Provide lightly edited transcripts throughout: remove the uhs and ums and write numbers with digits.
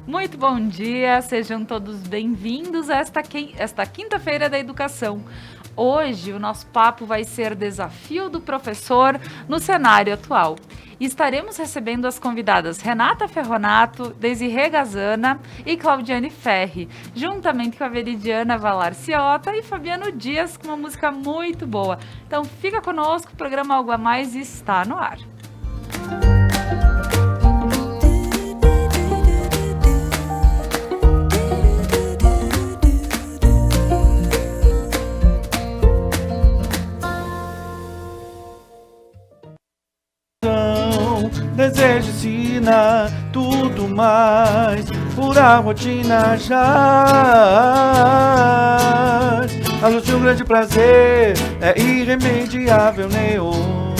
Muito bom dia, sejam todos bem-vindos a esta quinta-feira da educação. Hoje o nosso papo vai ser Desafio do Professor no cenário atual. E estaremos recebendo as convidadas Renata Ferronato, Desirê Gazana e Claudiane Ferri, juntamente com a Veridiana Valarciota e Fabiano Dias, com uma música muito boa. Então fica conosco, o programa Algo a Mais está no ar. Desejo ensinar tudo mais, pura rotina já. Ajuste um grande prazer, é irremediável, neon.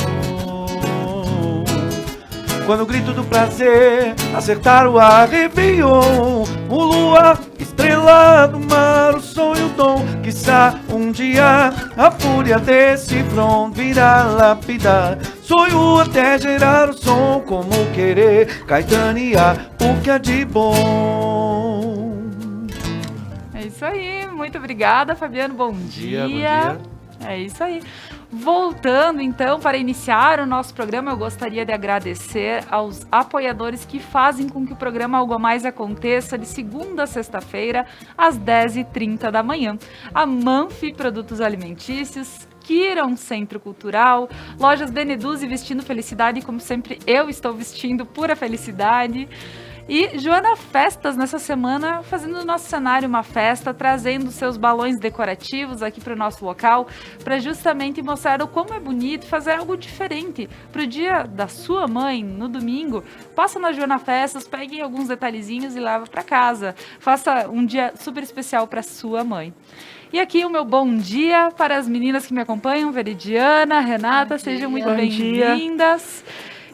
Quando o grito do prazer acertar o ar, Réveillon, o luar, estrela do mar, o sonho, o dom, quiçá um dia a fúria desse front virá lapidar. Sonho até gerar o som, como querer caetanear o que há de bom. É isso aí, muito obrigada, Fabiano, bom dia. Bom dia. É isso aí. Voltando, então, para iniciar o nosso programa, eu gostaria de agradecer aos apoiadores que fazem com que o programa Algo a Mais aconteça de segunda a sexta-feira, às 10h30 da manhã. A Manfi Produtos Alimentícios, Kiron Centro Cultural, Lojas Beneduzzi Vestindo Felicidade, como sempre eu estou vestindo pura felicidade. E Joana Festas, nessa semana, fazendo no nosso cenário uma festa, trazendo seus balões decorativos aqui para o nosso local, para justamente mostrar o como é bonito fazer algo diferente. Para o dia da sua mãe, no domingo, passa na Joana Festas, pegue alguns detalhezinhos e leva para casa. Faça um dia super especial para sua mãe. E aqui o meu bom dia para as meninas que me acompanham, Veridiana, Renata, sejam muito bem-vindas.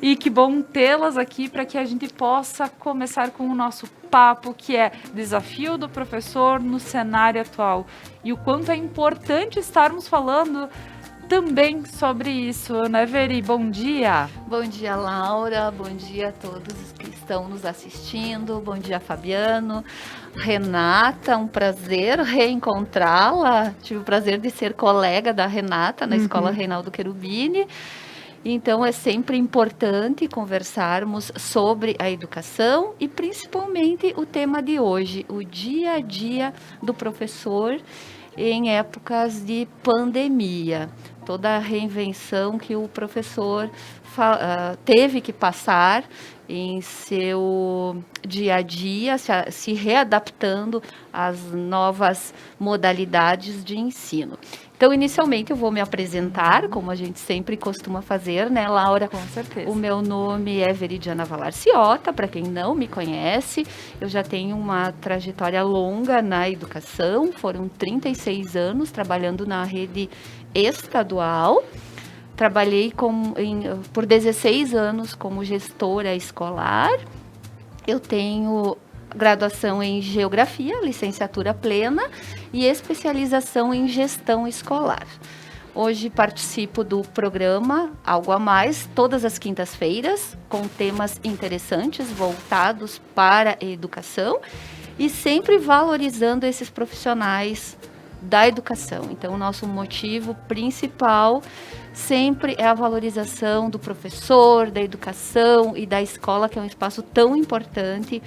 E que bom tê-las aqui para que a gente possa começar com o nosso papo, que é Desafio do Professor no cenário atual. E o quanto é importante estarmos falando também sobre isso, né, Veri? Bom dia! Bom dia, Laura. Bom dia a todos que estão nos assistindo. Bom dia, Fabiano. Renata, um prazer reencontrá-la. Tive o prazer de ser colega da Renata na Escola Reinaldo Cherubini. Então, é sempre importante conversarmos sobre a educação e, principalmente, o tema de hoje, o dia a dia do professor em épocas de pandemia. Toda a reinvenção que o professor teve que passar em seu dia a dia, se readaptando às novas modalidades de ensino. Então, inicialmente, eu vou me apresentar, como a gente sempre costuma fazer, né, Laura? Com certeza. O meu nome é Veridiana Valarciota, para quem não me conhece. Eu já tenho uma trajetória longa na educação, foram 36 anos trabalhando na rede estadual. Trabalhei por 16 anos como gestora escolar. Eu tenho graduação em Geografia, licenciatura plena e especialização em Gestão Escolar. Hoje participo do programa Algo a Mais, todas as quintas-feiras, com temas interessantes voltados para a educação e sempre valorizando esses profissionais da educação. Então, o nosso motivo principal sempre é a valorização do professor, da educação e da escola, que é um espaço tão importante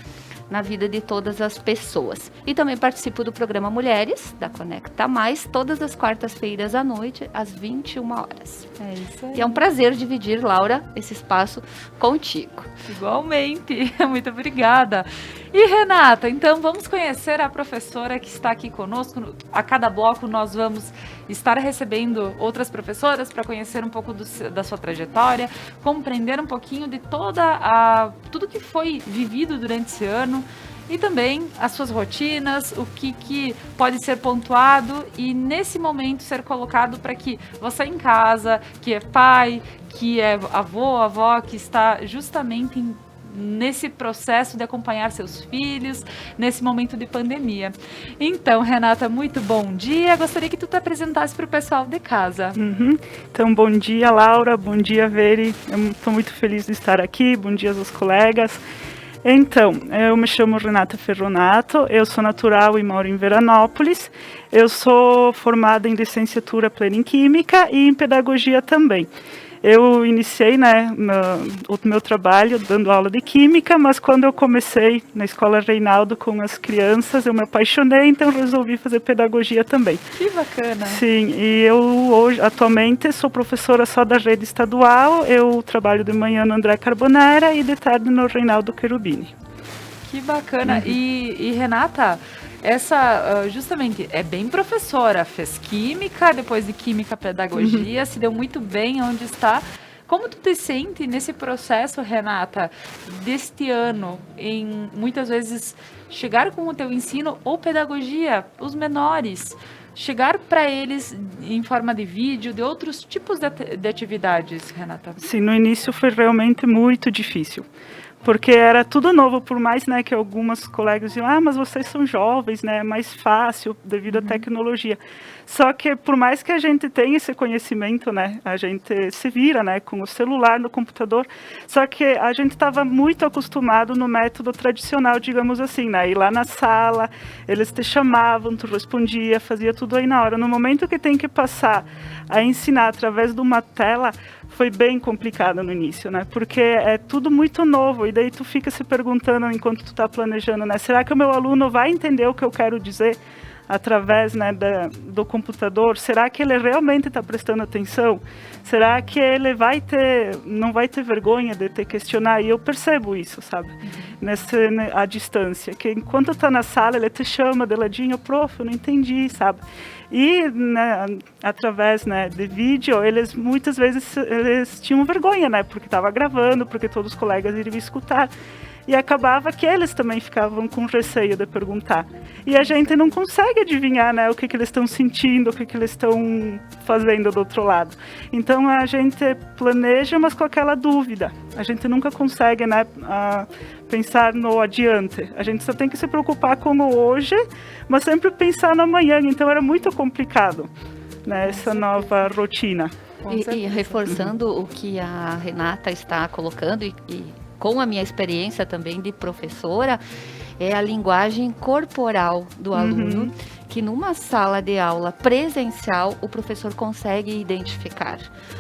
na vida de todas as pessoas. E também participo do programa Mulheres, da Conecta Mais, todas as quartas-feiras à noite, às 21 horas. É isso aí. E é um prazer dividir, Laura, esse espaço contigo. Igualmente, muito obrigada. E Renata, então vamos conhecer a professora que está aqui conosco. A cada bloco nós vamos estar recebendo outras professoras para conhecer um pouco da sua trajetória, compreender um pouquinho de tudo que foi vivido durante esse ano e também as suas rotinas, o que pode ser pontuado e nesse momento ser colocado para que você em casa, que é pai, que é avô, avó, que está justamente nesse processo de acompanhar seus filhos, nesse momento de pandemia. Então, Renata, muito bom dia. Gostaria que tu te apresentasse para o pessoal de casa. Então, bom dia, Laura. Bom dia, Veri. Eu estou muito feliz de estar aqui. Bom dia aos colegas. Então, eu me chamo Renata Ferronato, eu sou natural e moro em Veranópolis. Eu sou formada em licenciatura plena em Química e em Pedagogia também. Eu iniciei, o meu trabalho dando aula de Química, mas quando eu comecei na Escola Reinaldo com as crianças, eu me apaixonei, então resolvi fazer Pedagogia também. Que bacana! Sim, e eu hoje, atualmente, sou professora só da rede estadual, eu trabalho de manhã no André Carbonera e de tarde no Reinaldo Cherubini. Que bacana! E Renata, essa justamente é bem professora, fez Química, depois de Química Pedagogia, se deu muito bem onde está. Como tu te sente nesse processo, Renata, deste ano, em muitas vezes chegar com o teu ensino ou pedagogia, os menores, chegar para eles em forma de vídeo, de outros tipos de atividades, Renata? Sim, no início foi realmente muito difícil, porque era tudo novo, por mais que algumas colegas diziam, mas vocês são jovens, é mais fácil devido à tecnologia. Só que por mais que a gente tenha esse conhecimento, a gente se vira com o celular, no computador, só que a gente estava muito acostumado no método tradicional, digamos assim, ir lá na sala, eles te chamavam, tu respondia, fazia tudo aí na hora. No momento que tem que passar a ensinar através de uma tela, foi bem complicado no início, porque é tudo muito novo, e daí tu fica se perguntando enquanto tu está planejando, será que o meu aluno vai entender o que eu quero dizer através do computador? Será que ele realmente está prestando atenção? Será que ele não vai ter vergonha de te questionar? E eu percebo isso, sabe? À distância, que enquanto está na sala, ele te chama de ladinho, prof, eu não entendi, sabe? E através de vídeo, eles muitas vezes eles tinham vergonha, porque estava gravando, porque todos os colegas iriam escutar. E acabava que eles também ficavam com receio de perguntar. E a gente não consegue adivinhar o que eles estão sentindo, o que eles estão fazendo do outro lado. Então a gente planeja, mas com aquela dúvida. A gente nunca consegue pensar no adiante. A gente só tem que se preocupar com o hoje, mas sempre pensar no amanhã. Então era muito complicado, essa nova rotina. E reforçando o que a Renata está colocando e com a minha experiência também de professora, é a linguagem corporal do aluno, que numa sala de aula presencial, o professor consegue identificar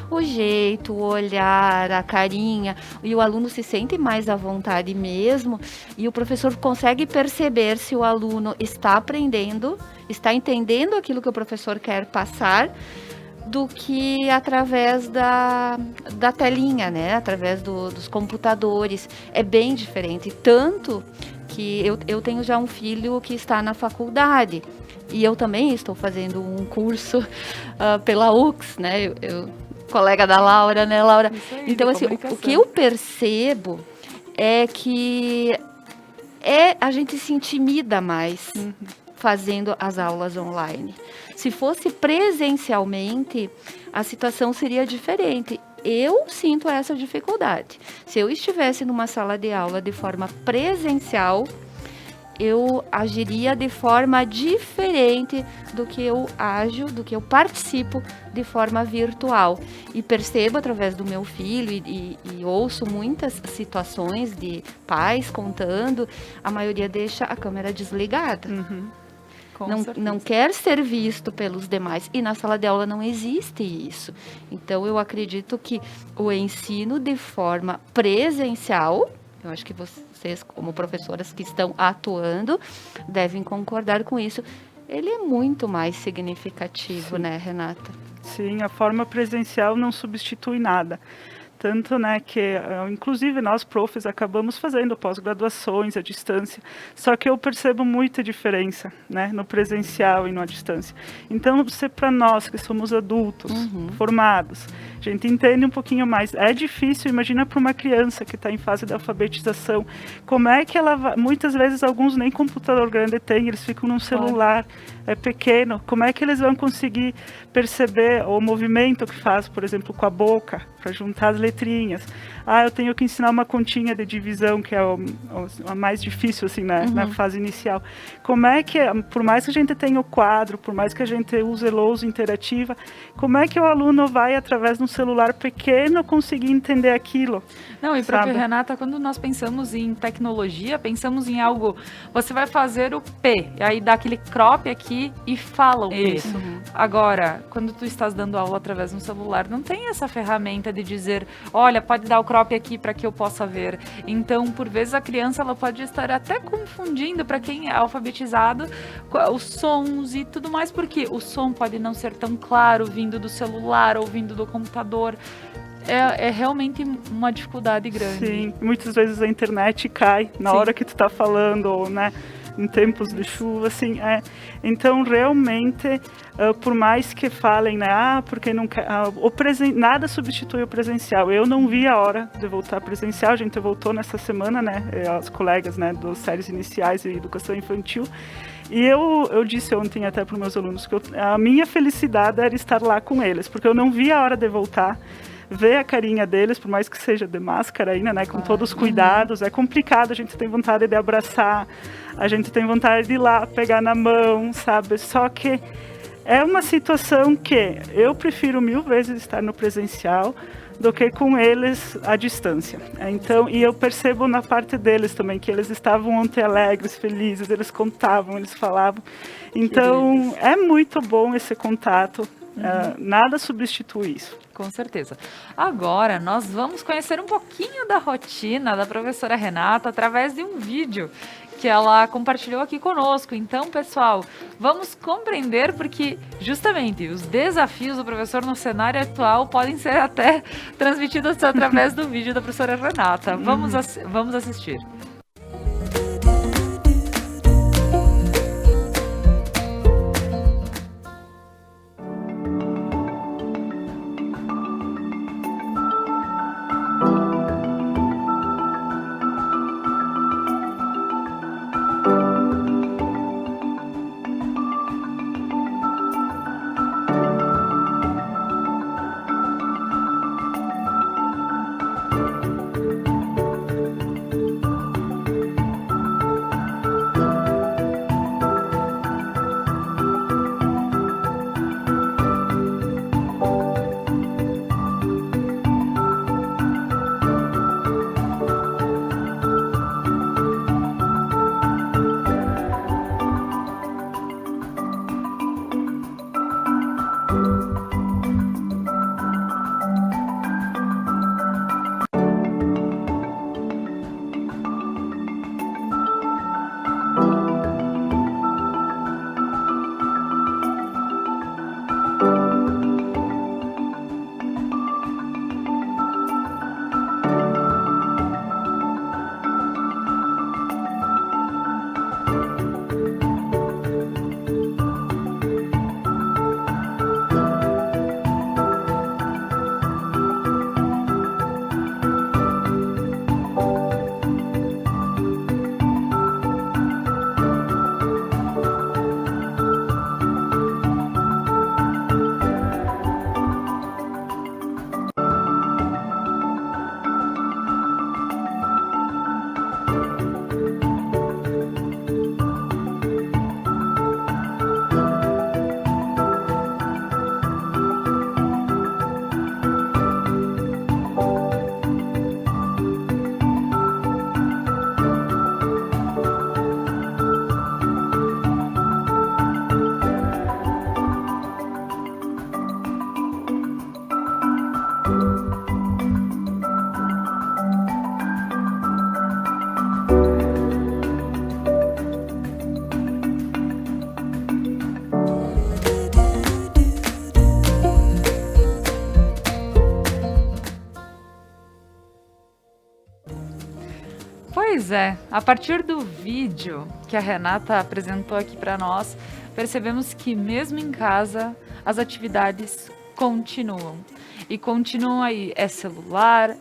o jeito, o olhar, a carinha, e o aluno se sente mais à vontade mesmo, e o professor consegue perceber se o aluno está aprendendo, está entendendo aquilo que o professor quer passar, do que através da telinha, através dos computadores. É bem diferente, tanto que eu tenho já um filho que está na faculdade, e eu também estou fazendo um curso pela UX, colega da Laura, Laura? Aí, então, assim, o que eu percebo é que a gente se intimida mais fazendo as aulas online. Se fosse presencialmente, a situação seria diferente. Eu sinto essa dificuldade. Se eu estivesse numa sala de aula de forma presencial, eu agiria de forma diferente do que eu ajo, do que eu participo de forma virtual. E percebo através do meu filho e ouço muitas situações de pais contando, a maioria deixa a câmera desligada. Não quer ser visto pelos demais. E na sala de aula não existe isso. Então, eu acredito que o ensino de forma presencial, eu acho que vocês, como professoras que estão atuando, devem concordar com isso. Ele é muito mais significativo, Renata? Sim, a forma presencial não substitui nada. Tanto, que, inclusive, nós, profs, acabamos fazendo pós-graduações à distância, só que eu percebo muita diferença, no presencial e no à distância. Então, se para nós, que somos adultos, formados, a gente entende um pouquinho mais. É difícil, imagina para uma criança que está em fase de alfabetização, como é que ela vai, muitas vezes, alguns nem computador grande têm, eles ficam num celular, é pequeno, como é que eles vão conseguir perceber o movimento que faz, por exemplo, com a boca, para juntar as letrinhas? letrinhas. Eu tenho que ensinar uma continha de divisão, que é a mais difícil, assim, na fase inicial. Como é que, por mais que a gente tenha o quadro, por mais que a gente use lousa interativa, como é que o aluno vai, através de um celular pequeno, conseguir entender aquilo? Não, e próprio, Renata, quando nós pensamos em tecnologia, pensamos em algo, você vai fazer o P, e aí dá aquele crop aqui e fala o P. Isso. Agora, quando tu estás dando aula através de um celular, não tem essa ferramenta de dizer, olha, pode dar o crop aqui para que eu possa ver. Então, por vezes, a criança ela pode estar até confundindo, para quem é alfabetizado, os sons e tudo mais, porque o som pode não ser tão claro vindo do celular ou vindo do computador. É realmente uma dificuldade grande. Sim, muitas vezes a internet cai na hora que tu tá falando, ou, né, em tempos de chuva, assim, Então, realmente, por mais que falem, né, porque não quer, nada substitui o presencial. Eu não vi a hora de voltar presencial, a gente voltou nessa semana, né, as colegas, né, das séries iniciais e educação infantil. E eu disse ontem até para os meus alunos que a minha felicidade era estar lá com eles, porque eu não vi a hora de voltar, ver a carinha deles, por mais que seja de máscara ainda, né, com todos os cuidados. É complicado, a gente tem vontade de abraçar, a gente tem vontade de ir lá, pegar na mão, sabe? Só que é uma situação que eu prefiro 1000 vezes estar no presencial do que com eles à distância. Então, e eu percebo na parte deles também, que eles estavam ontem alegres, felizes, eles contavam, eles falavam. Então, é muito bom esse contato, nada substitui isso. Com certeza. Agora, nós vamos conhecer um pouquinho da rotina da professora Renata através de um vídeo que ela compartilhou aqui conosco. Então, pessoal, vamos compreender, porque justamente os desafios do professor no cenário atual podem ser até transmitidos através do vídeo da professora Renata. Vamos assistir. Pois é, a partir do vídeo que a Renata apresentou aqui para nós, percebemos que mesmo em casa as continuam. E continuam aí, celular,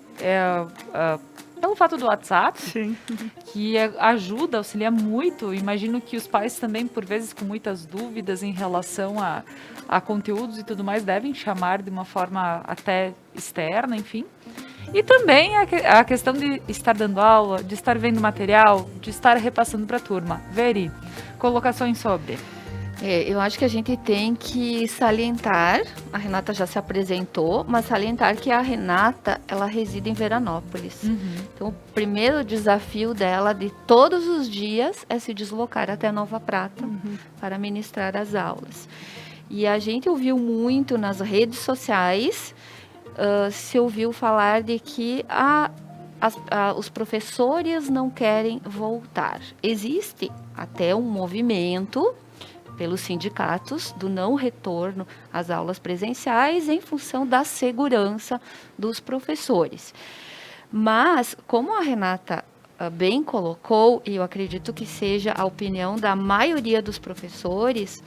pelo fato do WhatsApp, Sim. que ajuda, auxilia muito. Imagino que os pais também, por vezes, com muitas dúvidas em relação a conteúdos e tudo mais, devem chamar de uma forma até externa, enfim. E também a questão de estar dando aula, de estar vendo material, de estar repassando para a turma. Veri, colocações sobre. Eu acho que a gente tem que salientar, a Renata já se apresentou, mas salientar que a Renata, ela reside em Veranópolis. Então, o primeiro desafio dela de todos os dias é se deslocar até Nova Prata para ministrar as aulas. E a gente ouviu muito nas redes sociais, se ouviu falar de que os professores não querem voltar. Existe até um movimento pelos sindicatos do não retorno às aulas presenciais em função da segurança dos professores. Mas, como a Renata bem colocou, e eu acredito que seja a opinião da maioria dos professores,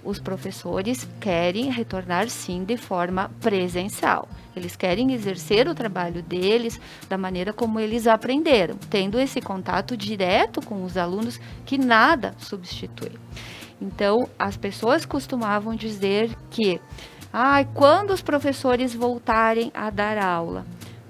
os professores querem retornar sim de forma presencial. Eles querem exercer o trabalho deles da maneira como eles aprenderam, tendo esse contato direto com os alunos que nada substitui. Então, as pessoas costumavam dizer que, quando os professores voltarem a dar aula,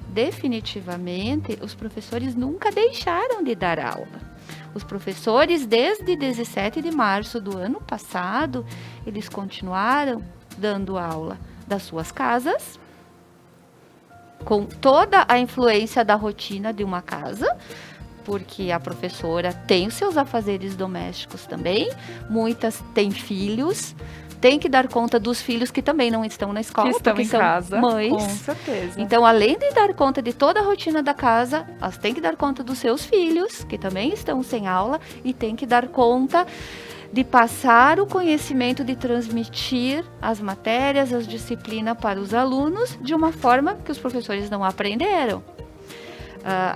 definitivamente, os professores nunca deixaram de dar aula. Os professores, desde 17 de março do ano passado, eles continuaram dando aula das suas casas, com toda a influência da rotina de uma casa, porque a professora tem os seus afazeres domésticos também, muitas têm filhos, tem que dar conta dos filhos que também não estão na escola, que estão porque em são casa, mães. com certeza. Então, além de dar conta de toda a rotina da casa, elas têm que dar conta dos seus filhos, que também estão sem aula, e têm que dar conta de passar o conhecimento, de transmitir as matérias, as disciplinas para os alunos de uma forma que os professores não aprenderam.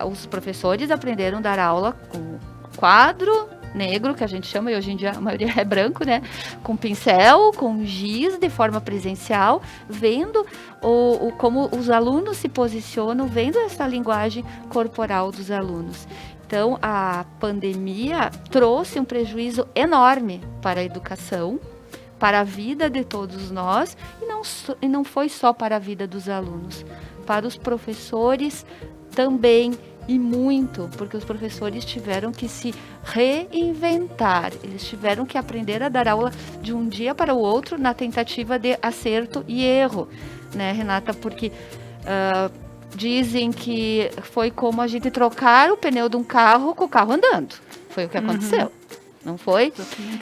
Os professores aprenderam a dar aula com quadro negro, que a gente chama, e hoje em dia a maioria é branco, né? Com pincel, com giz, de forma presencial, vendo como os alunos se posicionam, vendo essa linguagem corporal dos alunos. Então, a pandemia trouxe um prejuízo enorme para a educação, para a vida de todos nós, e não foi só para a vida dos alunos, para os professores também, e muito, porque os professores tiveram que se reinventar, eles tiveram que aprender a dar aula de um dia para o outro na tentativa de acerto e erro, né, Renata? Porque dizem que foi como a gente trocar o pneu de um carro com o carro andando, foi o que aconteceu. Não foi?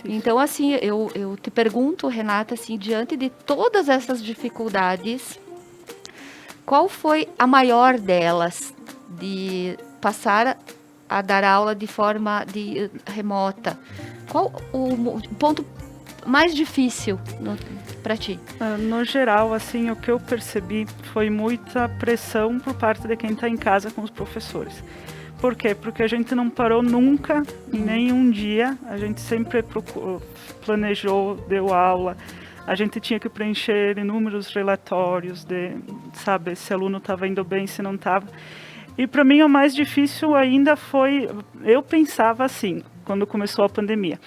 Então, assim, eu te pergunto, Renata, assim, diante de todas essas dificuldades, qual foi a maior delas, de passar a dar aula de forma remota? Qual o ponto mais difícil para ti? No geral, assim, o que eu percebi foi muita pressão por parte de quem está em casa com os professores. Por quê? Porque a gente não parou nunca, nem um dia. A gente sempre planejou, deu aula. A gente tinha que preencher inúmeros relatórios de, sabe, se o aluno estava indo bem, se não estava. E para mim o mais difícil ainda foi, eu pensava assim, quando começou a pandemia,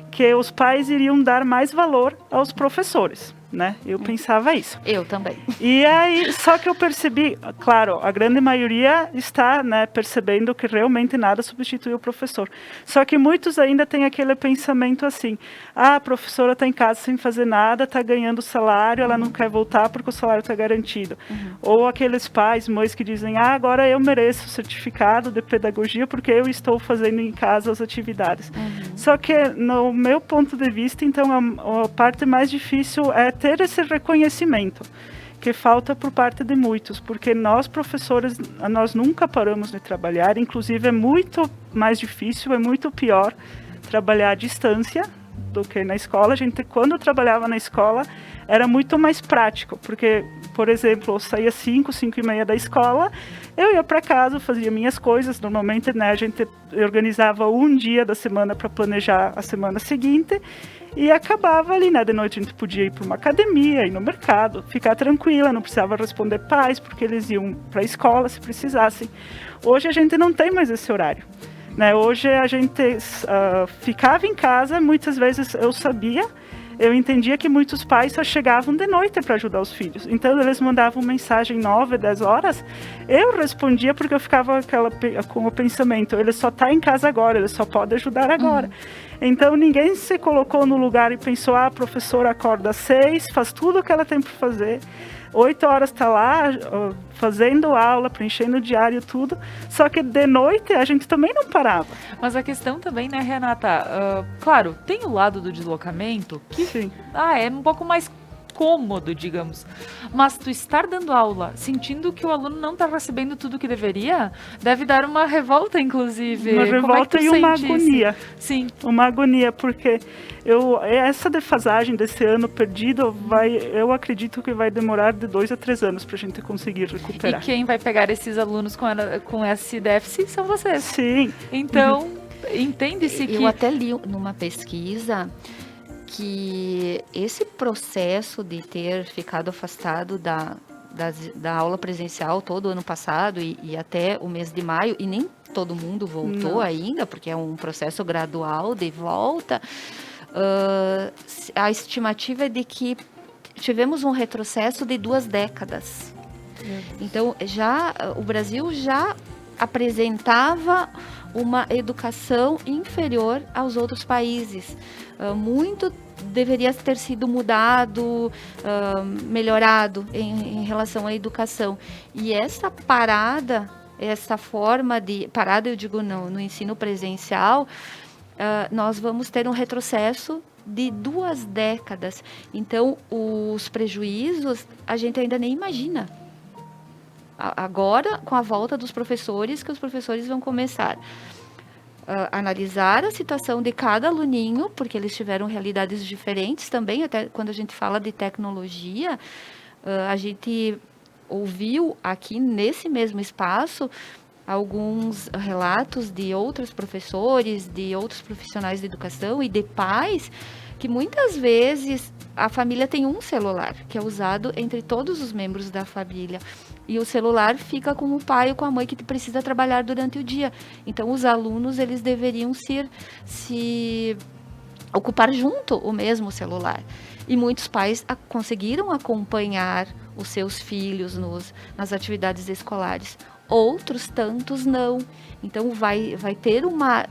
que os pais iriam dar mais valor aos professores, né? Eu pensava isso. Eu também. E aí, só que eu percebi, claro, a grande maioria está, né, percebendo que realmente nada substitui o professor. Só que muitos ainda têm aquele pensamento assim, a professora está em casa sem fazer nada, está ganhando salário, ela não quer voltar porque o salário está garantido. Ou aqueles pais, mães que dizem, agora eu mereço o certificado de pedagogia porque eu estou fazendo em casa as atividades. Só que, no meu ponto de vista, então, a parte mais difícil é ter esse reconhecimento que falta por parte de muitos, porque nós professores, nós nunca paramos de trabalhar, inclusive é muito mais difícil, é muito pior trabalhar à distância do que na escola. A gente, quando trabalhava na escola, era muito mais prático, porque, por exemplo, eu saía 5h30 da escola, eu ia para casa, fazia minhas coisas, normalmente, né, a gente organizava um dia da semana para planejar a semana seguinte, e acabava ali, né, de noite a gente podia ir para uma academia, ir no mercado, ficar tranquila, não precisava responder pais, porque eles iam para a escola se precisassem. Hoje a gente não tem mais esse horário, né? Hoje a gente ficava em casa, muitas vezes eu sabia, eu entendia que muitos pais só chegavam de noite para ajudar os filhos. Então, eles mandavam mensagem 9, 10 horas. Eu respondia porque eu ficava com o pensamento, ele só está em casa agora, ele só pode ajudar agora. Então, ninguém se colocou no lugar e pensou, a professora acorda às 6, faz tudo o que ela tem para fazer. 8 horas está lá, fazendo aula, preenchendo o diário, tudo. Só que de noite a gente também não parava. Mas a questão também, né, Renata? Claro, tem o lado do deslocamento, que Sim. é um pouco mais cômodo, digamos. Mas tu estar dando aula, sentindo que o aluno não está recebendo tudo que deveria, deve dar uma revolta, inclusive. Uma revolta e uma agonia. Sim. Uma agonia, porque essa defasagem desse ano perdido, eu acredito que vai demorar de 2 a 3 anos para a gente conseguir recuperar. E quem vai pegar esses alunos com esse déficit são vocês. Sim. Então, entende-se que... Eu até li numa pesquisa que esse processo de ter ficado afastado da aula presencial todo o ano passado e até o mês de maio, e nem todo mundo voltou ainda, porque é um processo gradual de volta, a estimativa é de que tivemos um retrocesso de 2 décadas. Então, o Brasil já apresentava uma educação inferior aos outros países. Muito deveria ter sido mudado, melhorado em relação à educação. E essa parada, essa forma de... Parada, eu digo, no ensino presencial, nós vamos ter um retrocesso de 2 décadas. Então, os prejuízos, a gente ainda nem imagina. Agora, com a volta dos professores, que os professores vão começar a analisar a situação de cada aluninho, porque eles tiveram realidades diferentes também, até quando a gente fala de tecnologia, a gente ouviu aqui nesse mesmo espaço alguns relatos de outros professores, de outros profissionais de educação e de pais, que muitas vezes a família tem um celular, que é usado entre todos os membros da família. E o celular fica com o pai ou com a mãe que precisa trabalhar durante o dia. Então, os alunos, eles deveriam se ocupar junto o mesmo celular. E muitos pais conseguiram acompanhar os seus filhos nas atividades escolares. Outros tantos não. Então, vai ter uma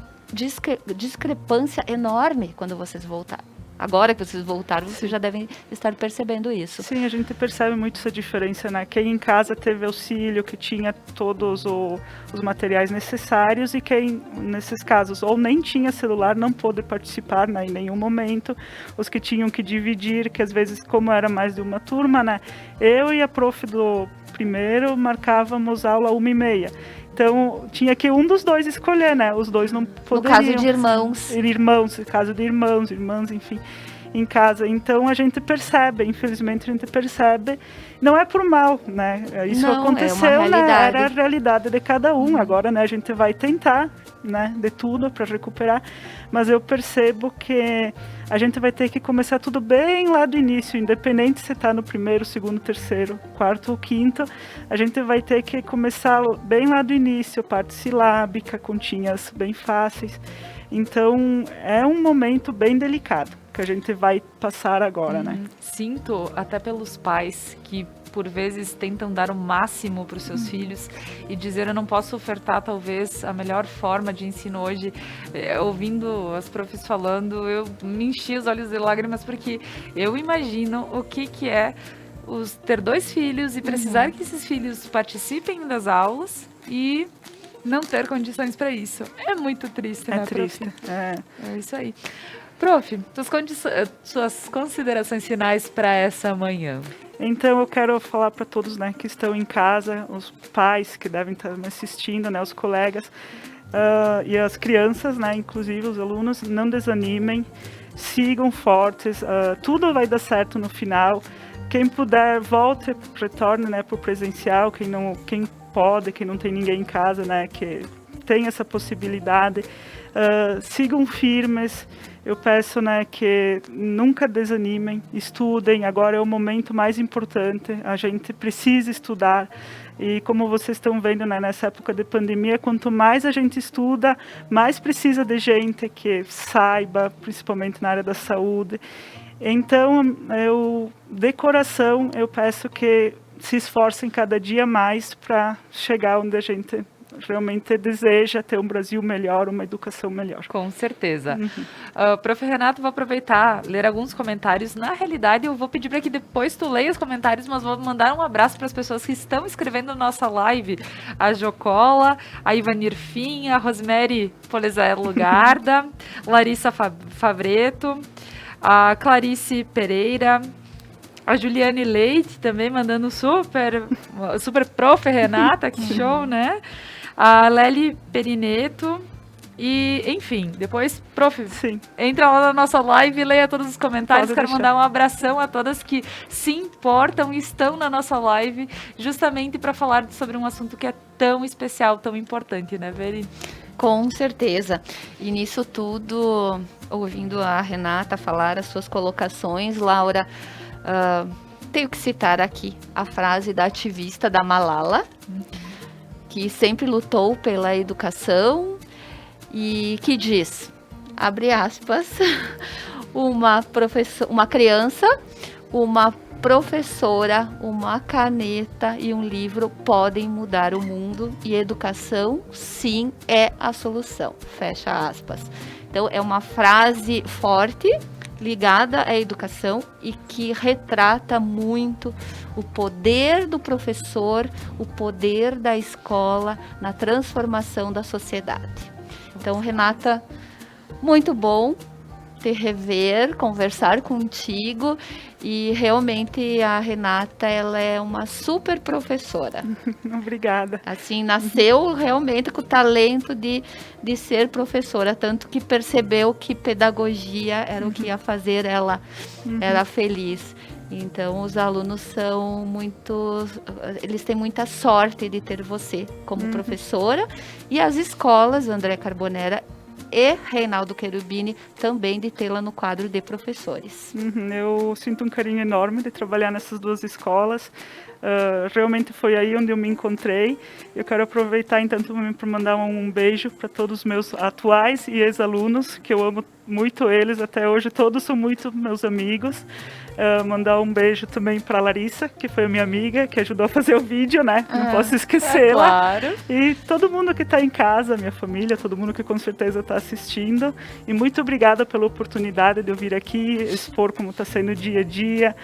discrepância enorme quando vocês voltarem. Agora que vocês voltaram, vocês já devem estar percebendo isso. Sim, a gente percebe muito essa diferença, né? Quem em casa teve auxílio, que tinha todos os materiais necessários, e quem, nesses casos, ou nem tinha celular, não pôde participar, né, em nenhum momento. Os que tinham que dividir, que às vezes, como era mais de uma turma, né? Eu e a prof do primeiro marcávamos aula 1h30. Então, tinha que um dos dois escolher, né? Os dois não poderiam. No caso de irmãos. No caso de irmãos, irmãs, enfim, em casa. Então, a gente percebe, infelizmente, a gente percebe. Não é por mal, né? Isso não, aconteceu, né? Era a realidade de cada um. Agora, né, a gente vai tentar, né, de tudo para recuperar. Mas eu percebo que a gente vai ter que começar tudo bem lá do início, independente se está no primeiro, segundo, terceiro, quarto ou quinto. A gente vai ter que começar bem lá do início, parte silábica, continhas bem fáceis. Então, é um momento bem delicado que a gente vai passar agora, né? Sinto, até pelos pais que por vezes tentam dar o máximo para os seus filhos e dizer, eu não posso ofertar talvez a melhor forma de ensino hoje. Ouvindo as profs falando, eu me enchi os olhos de lágrimas, porque eu imagino o que é ter 2 filhos e precisar que esses filhos participem das aulas e não ter condições para isso. É muito triste, né, prof? Triste. É isso aí. Prof, suas considerações finais para essa manhã. Então, eu quero falar para todos, né, que estão em casa, os pais que devem estar me assistindo, né, os colegas e as crianças, né, inclusive os alunos, não desanimem, sigam fortes, tudo vai dar certo no final. Quem puder, volte, retorne, né, para o presencial, quem pode, quem não tem ninguém em casa, né, que tem essa possibilidade, sigam firmes. Eu peço, né, que nunca desanimem, estudem. Agora é o momento mais importante, a gente precisa estudar. E como vocês estão vendo, né, nessa época de pandemia, quanto mais a gente estuda, mais precisa de gente que saiba, principalmente na área da saúde. Então, de coração, eu peço que se esforcem cada dia mais para chegar onde a gente realmente deseja, ter um Brasil melhor, uma educação melhor. Com certeza. Prof. Renato, vou aproveitar, ler alguns comentários. Na realidade, eu vou pedir para que depois tu leia os comentários, mas vou mandar um abraço para as pessoas que estão escrevendo na nossa live. A Jocola, a Ivanir Fim, a Rosemary Polizaello Garda, Larissa Favreto, a Clarice Pereira, a Juliane Leite também mandando super prof. Renata, que show, né? A Lely Perineto e, enfim, depois, prof, Sim. entra lá na nossa live e leia todos os comentários. Quero mandar um abração a todas que se importam e estão na nossa live, justamente para falar sobre um assunto que é tão especial, tão importante, né, Veri? Com certeza. E nisso tudo, ouvindo a Renata falar as suas colocações, Laura, tenho que citar aqui a frase da ativista da Malala, que sempre lutou pela educação e que diz, abre aspas, uma criança, uma professora, uma caneta e um livro podem mudar o mundo e educação, sim, é a solução. Fecha aspas. Então, é uma frase forte, ligada à educação e que retrata muito o poder do professor, o poder da escola na transformação da sociedade. Então, Renata, muito bom te rever, conversar contigo e realmente a Renata, ela é uma super professora. Obrigada. Assim, nasceu realmente com o talento de ser professora, tanto que percebeu que pedagogia era o que ia fazer ela era feliz. Então, os alunos eles têm muita sorte de ter você como professora e as escolas, André Carbonera e Reinaldo Cherubini, também de tê-la no quadro de professores. Eu sinto um carinho enorme de trabalhar nessas duas escolas. Realmente foi aí onde eu me encontrei. Eu quero aproveitar então também para mandar um beijo para todos os meus atuais e ex-alunos, que eu amo muito eles até hoje, todos são muito meus amigos. Mandar um beijo também para a Larissa, que foi a minha amiga, que ajudou a fazer o vídeo, né? Não posso esquecê-la. Claro. E todo mundo que está em casa, minha família, todo mundo que com certeza está assistindo. E muito obrigada pela oportunidade de eu vir aqui expor como está sendo o dia a dia,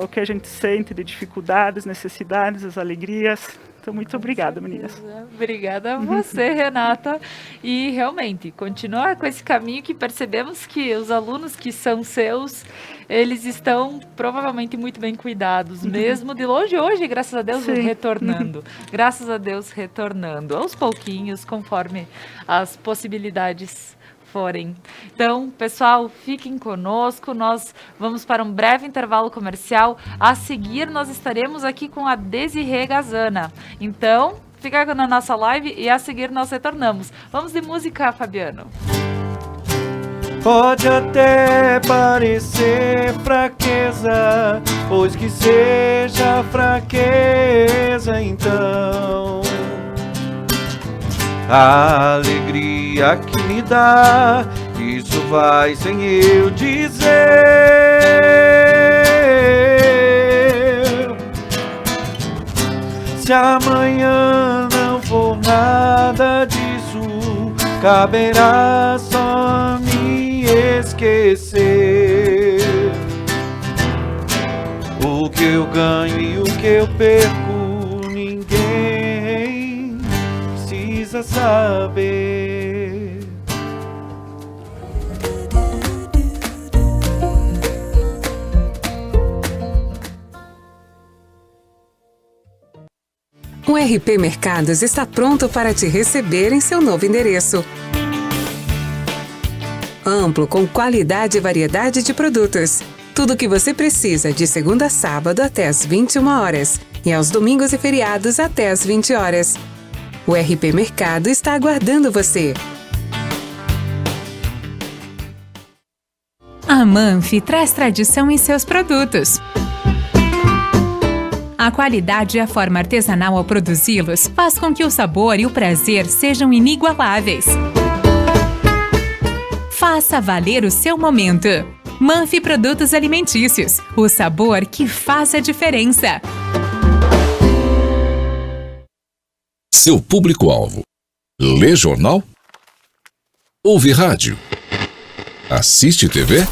o que a gente sente de dificuldades, necessidades, as alegrias. Então, muito obrigada, meninas. Obrigada a você, Renata. E, realmente, continuar com esse caminho que percebemos que os alunos que são seus, eles estão provavelmente muito bem cuidados, mesmo de longe hoje, graças a Deus, retornando. Graças a Deus, retornando. Aos pouquinhos, conforme as possibilidades forem. Então, pessoal, fiquem conosco, nós vamos para um breve intervalo comercial. A seguir, nós estaremos aqui com a Desirê Gazana. Então, fica na nossa live e a seguir nós retornamos. Vamos de música, Fabiano. Pode até parecer fraqueza, pois que seja fraqueza, então a alegria que me dá, isso vai sem eu dizer. Se amanhã não for nada disso, caberá só me esquecer. O que eu ganho e o que eu perco, ninguém precisa saber. O RP Mercados está pronto para te receber em seu novo endereço. Amplo, com qualidade e variedade de produtos. Tudo o que você precisa de segunda a sábado até às 21 horas e aos domingos e feriados até às 20 horas. O RP Mercado está aguardando você. A Manfi traz tradição em seus produtos. A qualidade e a forma artesanal ao produzi-los faz com que o sabor e o prazer sejam inigualáveis. Faça valer o seu momento. Manfi Produtos Alimentícios, o sabor que faz a diferença. Seu público-alvo: lê jornal? Ouve rádio? Assiste TV?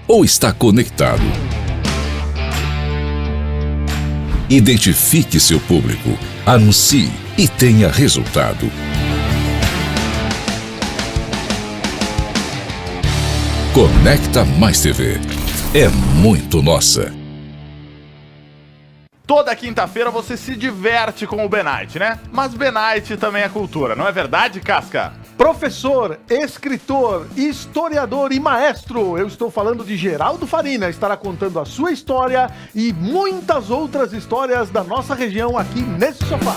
Ou está conectado? Identifique seu público, anuncie e tenha resultado. Conecta Mais TV. É muito nossa. Toda quinta-feira você se diverte com o B-Night, né? Mas B-Night também é cultura, não é verdade, Casca? Professor, escritor, historiador e maestro, eu estou falando de Geraldo Farina, estará contando a sua história e muitas outras histórias da nossa região aqui nesse sofá.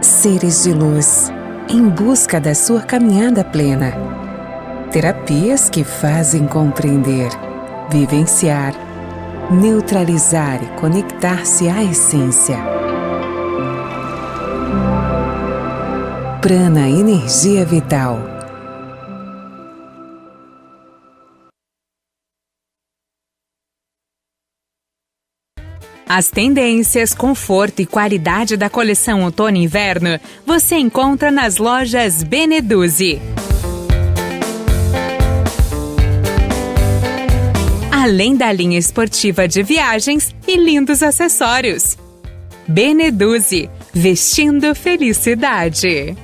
Seres de luz, em busca da sua caminhada plena. Terapias que fazem compreender, vivenciar, neutralizar e conectar-se à essência. Prana Energia Vital. As tendências, conforto e qualidade da coleção outono e inverno você encontra nas lojas Beneduzzi. Além da linha esportiva de viagens e lindos acessórios. Beneduzzi, vestindo felicidade.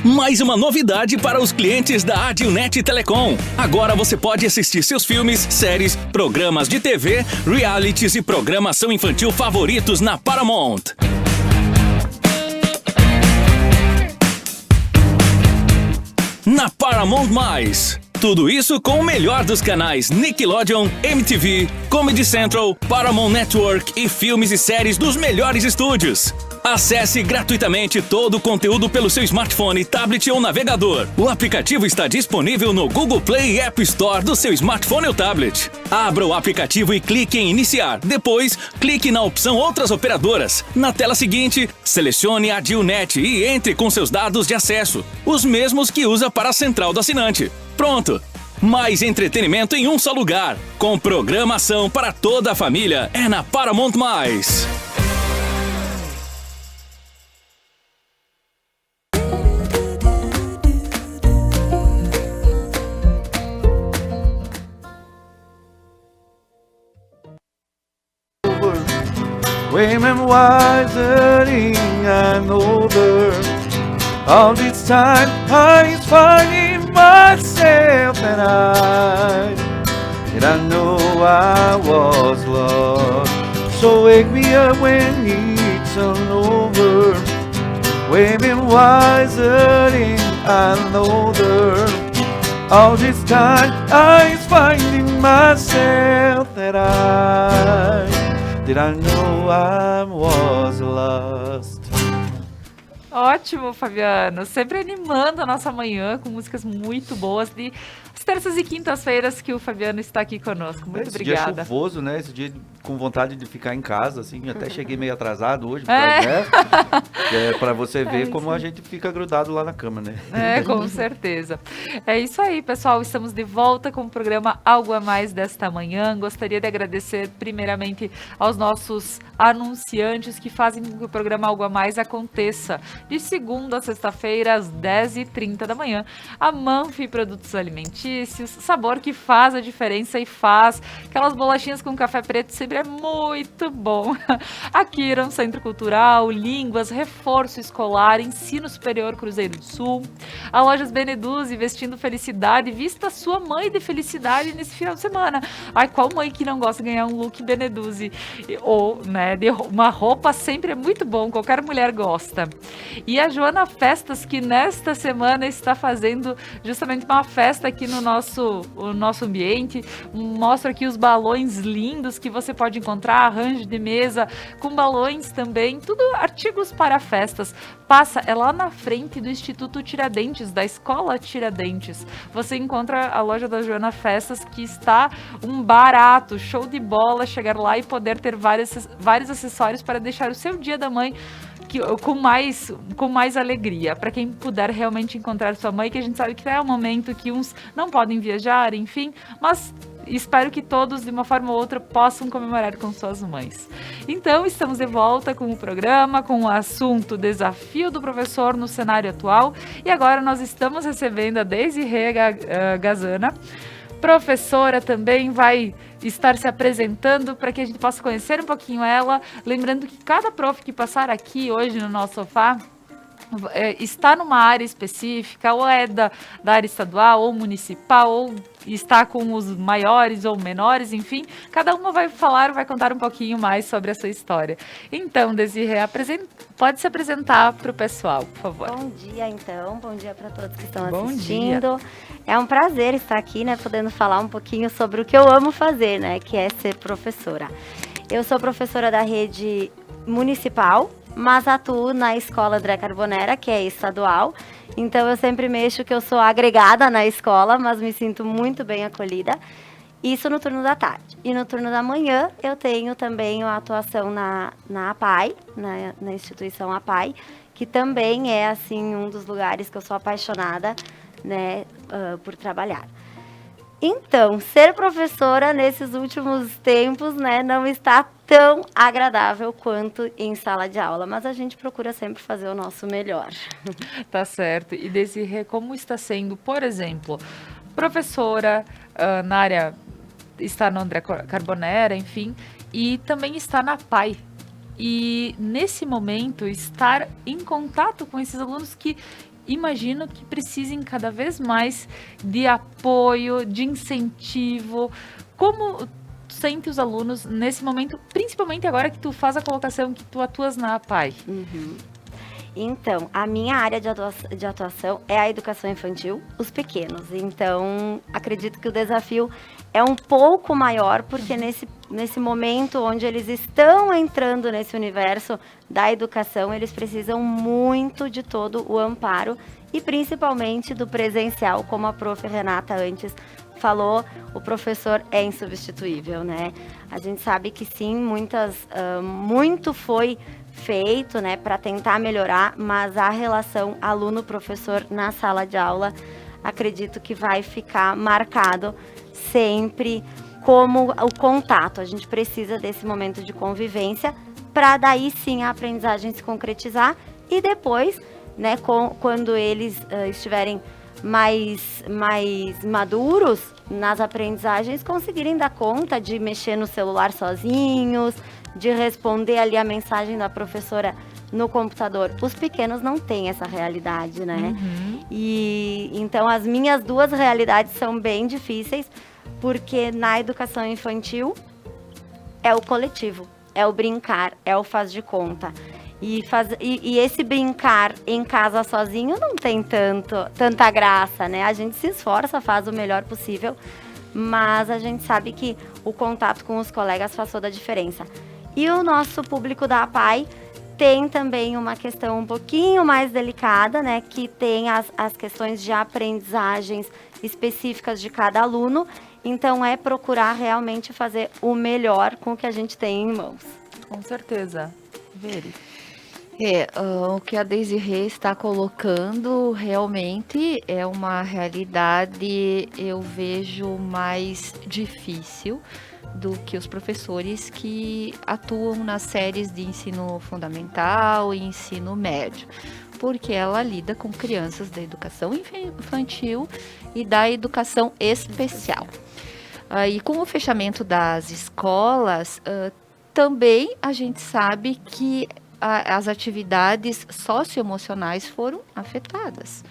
Mais uma novidade para os clientes da Adilnet Telecom. Agora você pode assistir seus filmes, séries, programas de TV, realities e programação infantil favoritos na Paramount. Na Paramount+. Tudo isso com o melhor dos canais Nickelodeon, MTV, Comedy Central, Paramount Network e filmes e séries dos melhores estúdios. Acesse gratuitamente todo o conteúdo pelo seu smartphone, tablet ou navegador. O aplicativo está disponível no Google Play e App Store do seu smartphone ou tablet. Abra o aplicativo e clique em iniciar. Depois, clique na opção Outras Operadoras. Na tela seguinte, selecione a Adilnet e entre com seus dados de acesso, os mesmos que usa para a central do assinante. Pronto! Mais entretenimento em um só lugar. Com programação para toda a família. É na Paramount+. Women wisening and older. All this time I was finding myself, and I know I was lost. So wake me up when it's all over. Women wisening and older. All this time I was finding myself, that I know I was lost. Ótimo, Fabiano. Sempre animando a nossa manhã com músicas muito boas de as terças e quintas-feiras que o Fabiano está aqui conosco. Muito obrigada. Esse dia chuvoso, né? Esse dia com vontade de ficar em casa, assim, até cheguei meio atrasado hoje, para você ver como a gente fica grudado lá na cama, né? Com certeza. É isso aí, pessoal, estamos de volta com o programa Algo a Mais desta manhã. Gostaria de agradecer primeiramente aos nossos anunciantes que fazem com que o programa Algo a Mais aconteça de segunda a sexta-feira às 10h30 da manhã. A Manfi Produtos Alimentícios, sabor que faz a diferença e faz aquelas bolachinhas com café preto sempre é muito bom. A Kiron, Centro Cultural, Línguas, Reforço Escolar, Ensino Superior Cruzeiro do Sul. A Lojas Beneduzzi, vestindo felicidade. Vista sua mãe de felicidade nesse final de semana. Ai, qual mãe que não gosta de ganhar um look Beneduzzi? Ou, né, de uma roupa sempre é muito bom, qualquer mulher gosta. E a Joana Festas, que nesta semana está fazendo justamente uma festa aqui no nosso ambiente. Mostra aqui os balões lindos que você pode encontrar, arranjo de mesa com balões também, tudo artigos para festas. É lá na frente do Instituto Tiradentes, da Escola Tiradentes. Você encontra a loja da Joana Festas, que está um barato, show de bola, chegar lá e poder ter vários acessórios para deixar o seu dia da mãe com mais alegria, para quem puder realmente encontrar sua mãe, que a gente sabe que é um momento que uns não podem viajar, enfim, mas espero que todos, de uma forma ou outra, possam comemorar com suas mães. Então, estamos de volta com o programa, com o assunto Desafio do Professor no Cenário Atual, e agora nós estamos recebendo a Desirê Gazana, professora, também vai estar se apresentando para que a gente possa conhecer um pouquinho ela. Lembrando que cada prof que passar aqui hoje no nosso sofá está numa área específica, ou é da área estadual, ou municipal, ou está com os maiores ou menores, enfim, cada uma vai contar um pouquinho mais sobre a sua história. Então, Desirê, pode se apresentar para o pessoal, por favor. Bom dia, então. Bom dia para todos que estão assistindo. É um prazer estar aqui, né, podendo falar um pouquinho sobre o que eu amo fazer, né, que é ser professora. Eu sou professora da rede municipal, mas atuo na escola André Carbonera, que é estadual. Então, eu sempre mexo que eu sou agregada na escola, mas me sinto muito bem acolhida. Isso no turno da tarde. E no turno da manhã, eu tenho também a atuação na APAI, na instituição APAI, que também é, assim, um dos lugares que eu sou apaixonada, né, por trabalhar. Então, ser professora nesses últimos tempos, né, não está tão agradável quanto em sala de aula, mas a gente procura sempre fazer o nosso melhor. Tá certo. E Desirê, como está sendo, por exemplo, professora na área, está no André Carbonera, enfim, e também está na PAI. E nesse momento, estar em contato com esses alunos que imagino que precisem cada vez mais de apoio, de incentivo. Como sente os alunos nesse momento, principalmente agora que tu faz a colocação, que tu atuas na APAI? Uhum. Então, a minha área de atuação é a educação infantil, os pequenos. Então, acredito que o desafio é um pouco maior, porque nesse momento onde eles estão entrando nesse universo da educação, eles precisam muito de todo o amparo e principalmente do presencial, como a prof. Renata antes falou, o professor é insubstituível, né? A gente sabe que sim, muito foi feito, né, para tentar melhorar, mas a relação aluno-professor na sala de aula, acredito que vai ficar marcado sempre como o contato. A gente precisa desse momento de convivência para daí sim a aprendizagem se concretizar e depois, né, quando eles estiverem mais maduros nas aprendizagens, conseguirem dar conta de mexer no celular sozinhos, de responder ali a mensagem da professora no computador. Os pequenos não têm essa realidade, né? Uhum. E então as minhas duas realidades são bem difíceis, porque na educação infantil é o coletivo, é o brincar, é o faz de conta. E esse brincar em casa sozinho não tem tanta graça, né? A gente se esforça, faz o melhor possível, mas a gente sabe que o contato com os colegas faz toda a diferença. E o nosso público da APAI tem também uma questão um pouquinho mais delicada, né? Que tem as questões de aprendizagens específicas de cada aluno Então, é procurar realmente fazer o melhor com o que a gente tem em mãos. Com certeza. Veri. O que a Desirê está colocando realmente é uma realidade, eu vejo, mais difícil do que os professores que atuam nas séries de ensino fundamental e ensino médio, porque ela lida com crianças da educação infantil e da educação especial. E com o fechamento das escolas, também a gente sabe que as atividades socioemocionais foram afetadas,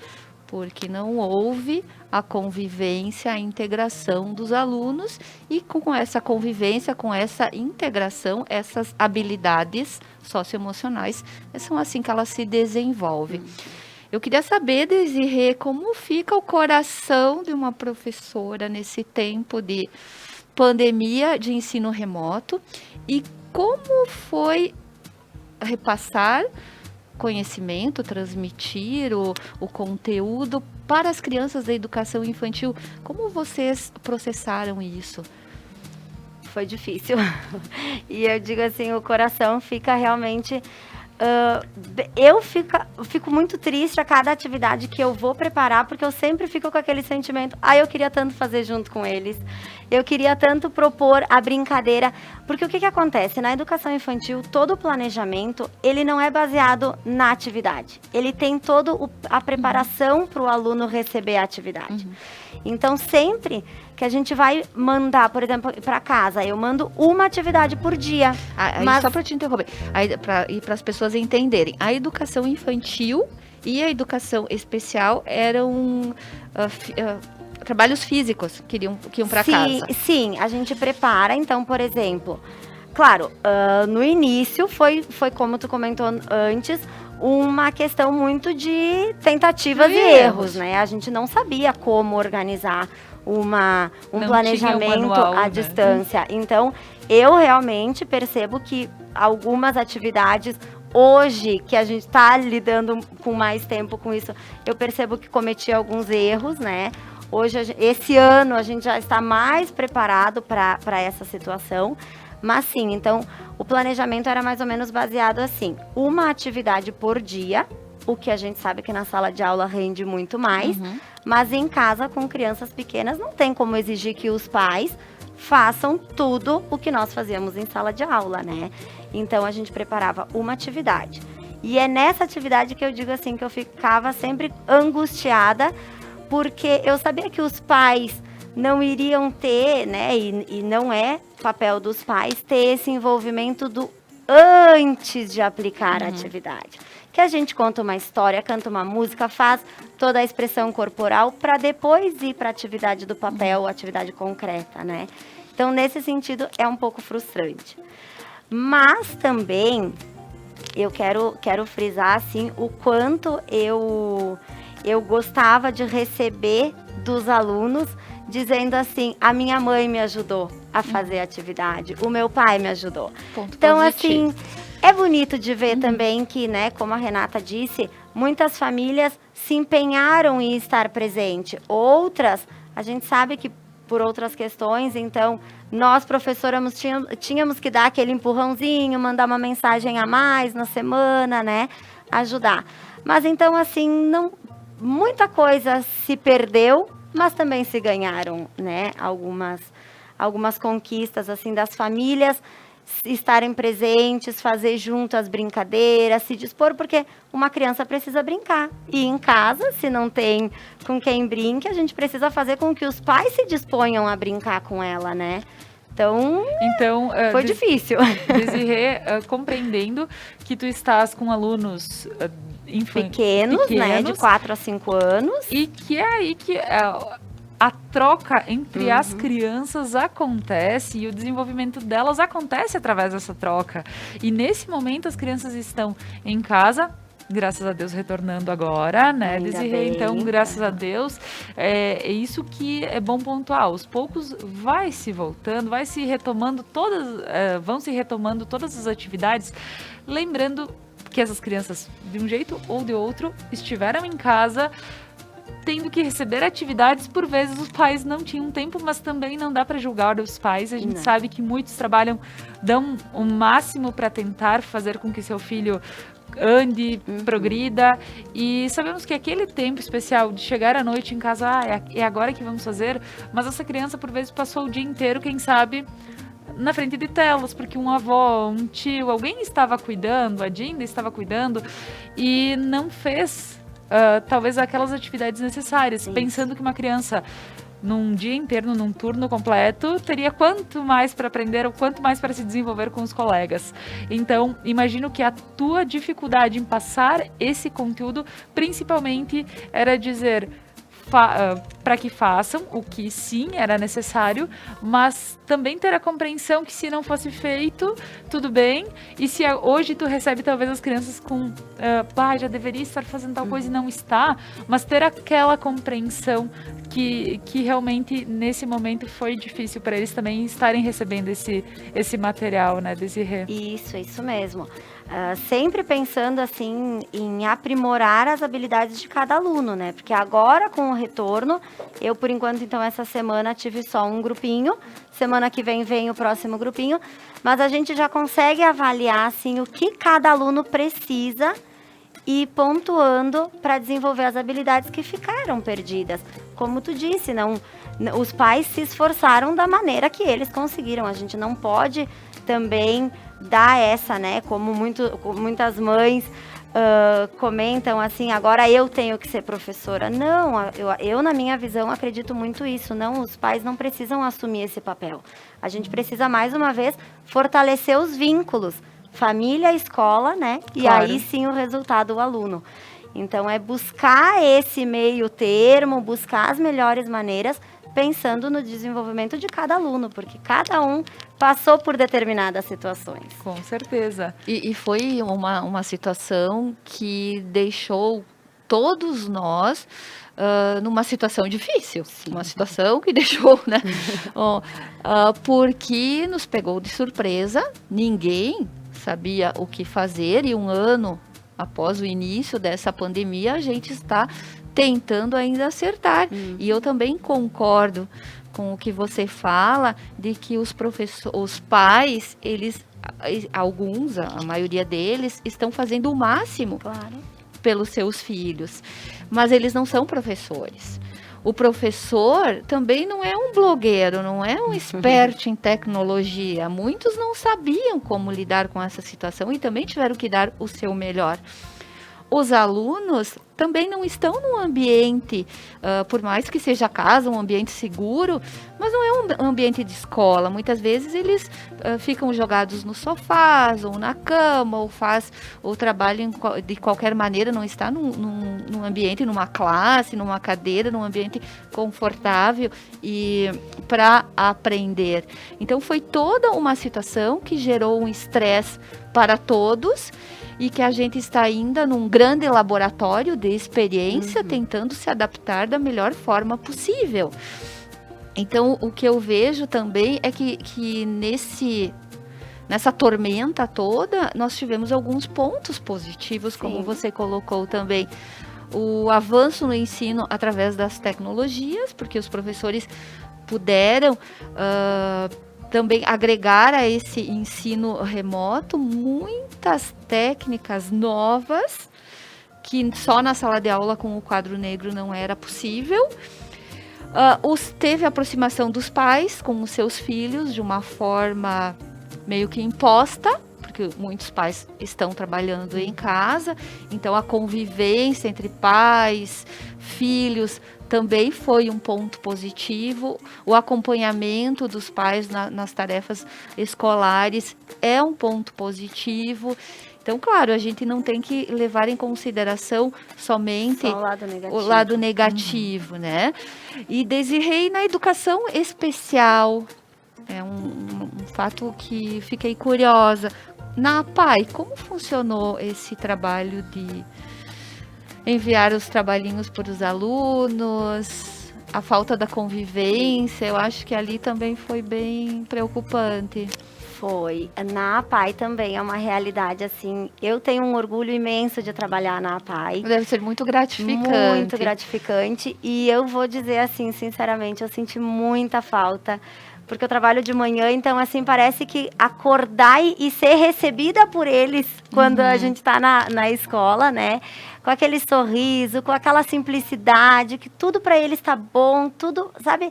porque não houve a convivência, a integração dos alunos, e com essa convivência, com essa integração, essas habilidades socioemocionais, são assim que elas se desenvolvem. Eu queria saber, Desirê, como fica o coração de uma professora nesse tempo de pandemia, de ensino remoto, e como foi repassar conhecimento, transmitir o conteúdo para as crianças da educação infantil. Como vocês processaram isso? Foi difícil. E eu digo assim, o coração fica realmente... eu fico muito triste a cada atividade que eu vou preparar, porque eu sempre fico com aquele sentimento, eu queria tanto fazer junto com eles, eu queria tanto propor a brincadeira, porque o que acontece? Na educação infantil, todo o planejamento, ele não é baseado na atividade, ele tem toda a preparação para o aluno receber a atividade. Então, sempre que a gente vai mandar, por exemplo, para casa, eu mando uma atividade por dia. Mas só para te interromper, para as pessoas entenderem, a educação infantil e a educação especial eram trabalhos físicos que iam para casa. Sim, a gente prepara, então, por exemplo, claro, no início foi como tu comentou antes, uma questão muito de tentativas e erros, né? A gente não sabia como organizar um planejamento à distância. Então, eu realmente percebo que algumas atividades, hoje, que a gente está lidando com mais tempo com isso, eu percebo que cometi alguns erros, né? Hoje, esse ano, a gente já está mais preparado para essa situação. Mas sim, então, o planejamento era mais ou menos baseado assim, uma atividade por dia, o que a gente sabe que na sala de aula rende muito mais, mas em casa, com crianças pequenas, não tem como exigir que os pais façam tudo o que nós fazíamos em sala de aula, né? Então, a gente preparava uma atividade. E é nessa atividade que eu digo assim, que eu ficava sempre angustiada, porque eu sabia que os pais não iriam ter, né, e não é papel dos pais ter esse envolvimento antes de aplicar a atividade. Que a gente conta uma história, canta uma música, faz toda a expressão corporal para depois ir para a atividade do papel, atividade concreta, né? Então, nesse sentido, é um pouco frustrante. Mas também, eu quero frisar, assim, o quanto eu gostava de receber dos alunos dizendo assim, a minha mãe me ajudou a fazer a atividade, o meu pai me ajudou. Então, assim, é bonito de ver também que, né, como a Renata disse, muitas famílias se empenharam em estar presente. Outras, a gente sabe que por outras questões, então, nós, professoras, tínhamos que dar aquele empurrãozinho, mandar uma mensagem a mais na semana, né, ajudar. Mas, então, assim, muita coisa se perdeu, mas também se ganharam, né, algumas conquistas, assim, das famílias estarem presentes, fazer junto as brincadeiras, se dispor, porque uma criança precisa brincar. E em casa, se não tem com quem brinque, a gente precisa fazer com que os pais se disponham a brincar com ela, né? Então foi difícil. Desirê, compreendendo que tu estás com alunos pequenos, né, de 4 a 5 anos. E que é aí que a troca entre as crianças acontece e o desenvolvimento delas acontece através dessa troca. E nesse momento as crianças estão em casa, graças a Deus retornando agora, né, Desirê? Então, graças a Deus, é isso que é bom pontuar. Aos poucos vai se voltando, vão se retomando todas as atividades, lembrando que essas crianças, de um jeito ou de outro, estiveram em casa tendo que receber atividades, por vezes os pais não tinham tempo, mas também não dá para julgar os pais. A gente sabe que muitos trabalham, dão o máximo para tentar fazer com que seu filho ande, progrida, e sabemos que aquele tempo especial de chegar à noite em casa, é agora que vamos fazer, mas essa criança por vezes passou o dia inteiro, quem sabe, na frente de telas, porque um avô, um tio, alguém estava cuidando, a Dinda estava cuidando, e não fez talvez aquelas atividades necessárias, pensando que uma criança num dia inteiro, num turno completo, teria quanto mais para aprender ou quanto mais para se desenvolver com os colegas. Então, imagino que a tua dificuldade em passar esse conteúdo, principalmente, era dizer para que façam o que sim era necessário, mas também ter a compreensão que se não fosse feito, tudo bem, e se hoje tu recebe talvez as crianças com já deveria estar fazendo tal coisa e não está, mas ter aquela compreensão que realmente nesse momento foi difícil para eles também estarem recebendo esse material, né, Desirê? Isso mesmo. Sempre pensando assim em aprimorar as habilidades de cada aluno, né? Porque agora com o retorno, eu por enquanto então essa semana tive só um grupinho, semana que vem o próximo grupinho, mas a gente já consegue avaliar assim o que cada aluno precisa e pontuando para desenvolver as habilidades que ficaram perdidas. Como tu disse, os pais se esforçaram da maneira que eles conseguiram. A gente não pode também dar essa, né? Como muitas mães comentam assim, agora eu tenho que ser professora. Não, eu na minha visão acredito muito isso. Não, os pais não precisam assumir esse papel. A gente precisa mais uma vez fortalecer os vínculos, família, escola, né? E Claro. aí sim o resultado, o aluno. Então é buscar esse meio termo, buscar as melhores maneiras, pensando no desenvolvimento de cada aluno, porque cada um passou por determinadas situações. Com certeza. E foi uma situação que deixou todos nós numa situação difícil. Uma situação que deixou, né? Porque nos pegou de surpresa, ninguém sabia o que fazer, e um ano após o início dessa pandemia, a gente está tentando ainda acertar. E eu também concordo com o que você fala, de que os pais, alguns, a maioria deles, estão fazendo o máximo pelos seus filhos, mas eles não são professores. O professor também não é um blogueiro, não é um expert em tecnologia. Muitos não sabiam como lidar com essa situação e também tiveram que dar o seu melhor. Os alunos também não estão num ambiente, por mais que seja casa, um ambiente seguro, mas não é um ambiente de escola. Muitas vezes eles ficam jogados no sofá, ou na cama, ou trabalham de qualquer maneira, não está num ambiente, numa classe, numa cadeira, num ambiente confortável e para aprender. Então foi toda uma situação que gerou um estresse para todos, e que a gente está ainda num grande laboratório de experiência, tentando se adaptar da melhor forma possível. Então, o que eu vejo também é que nessa tormenta toda, nós tivemos alguns pontos positivos, como você colocou também. O avanço no ensino através das tecnologias, porque os professores puderam também agregar a esse ensino remoto muitas técnicas novas que só na sala de aula com o quadro negro não era possível. Teve a aproximação dos pais com os seus filhos de uma forma meio que imposta, porque muitos pais estão trabalhando em casa, então a convivência entre pais, filhos, também foi um ponto positivo. O acompanhamento dos pais nas tarefas escolares é um ponto positivo. Então, claro, a gente não tem que levar em consideração somente o lado negativo, né? E Desirê, na educação especial, é um fato que fiquei curiosa. Na PAI, como funcionou esse trabalho de enviar os trabalhinhos para os alunos, a falta da convivência? Eu acho que ali também foi bem preocupante. Foi. Na APAI também é uma realidade, assim, eu tenho um orgulho imenso de trabalhar na APAI. Deve ser muito gratificante. Muito gratificante. E eu vou dizer assim, sinceramente, eu senti muita falta. Porque eu trabalho de manhã, então, assim, parece que acordar e ser recebida por eles quando a gente está na escola, né? Com aquele sorriso, com aquela simplicidade, que tudo para eles está bom, tudo, sabe?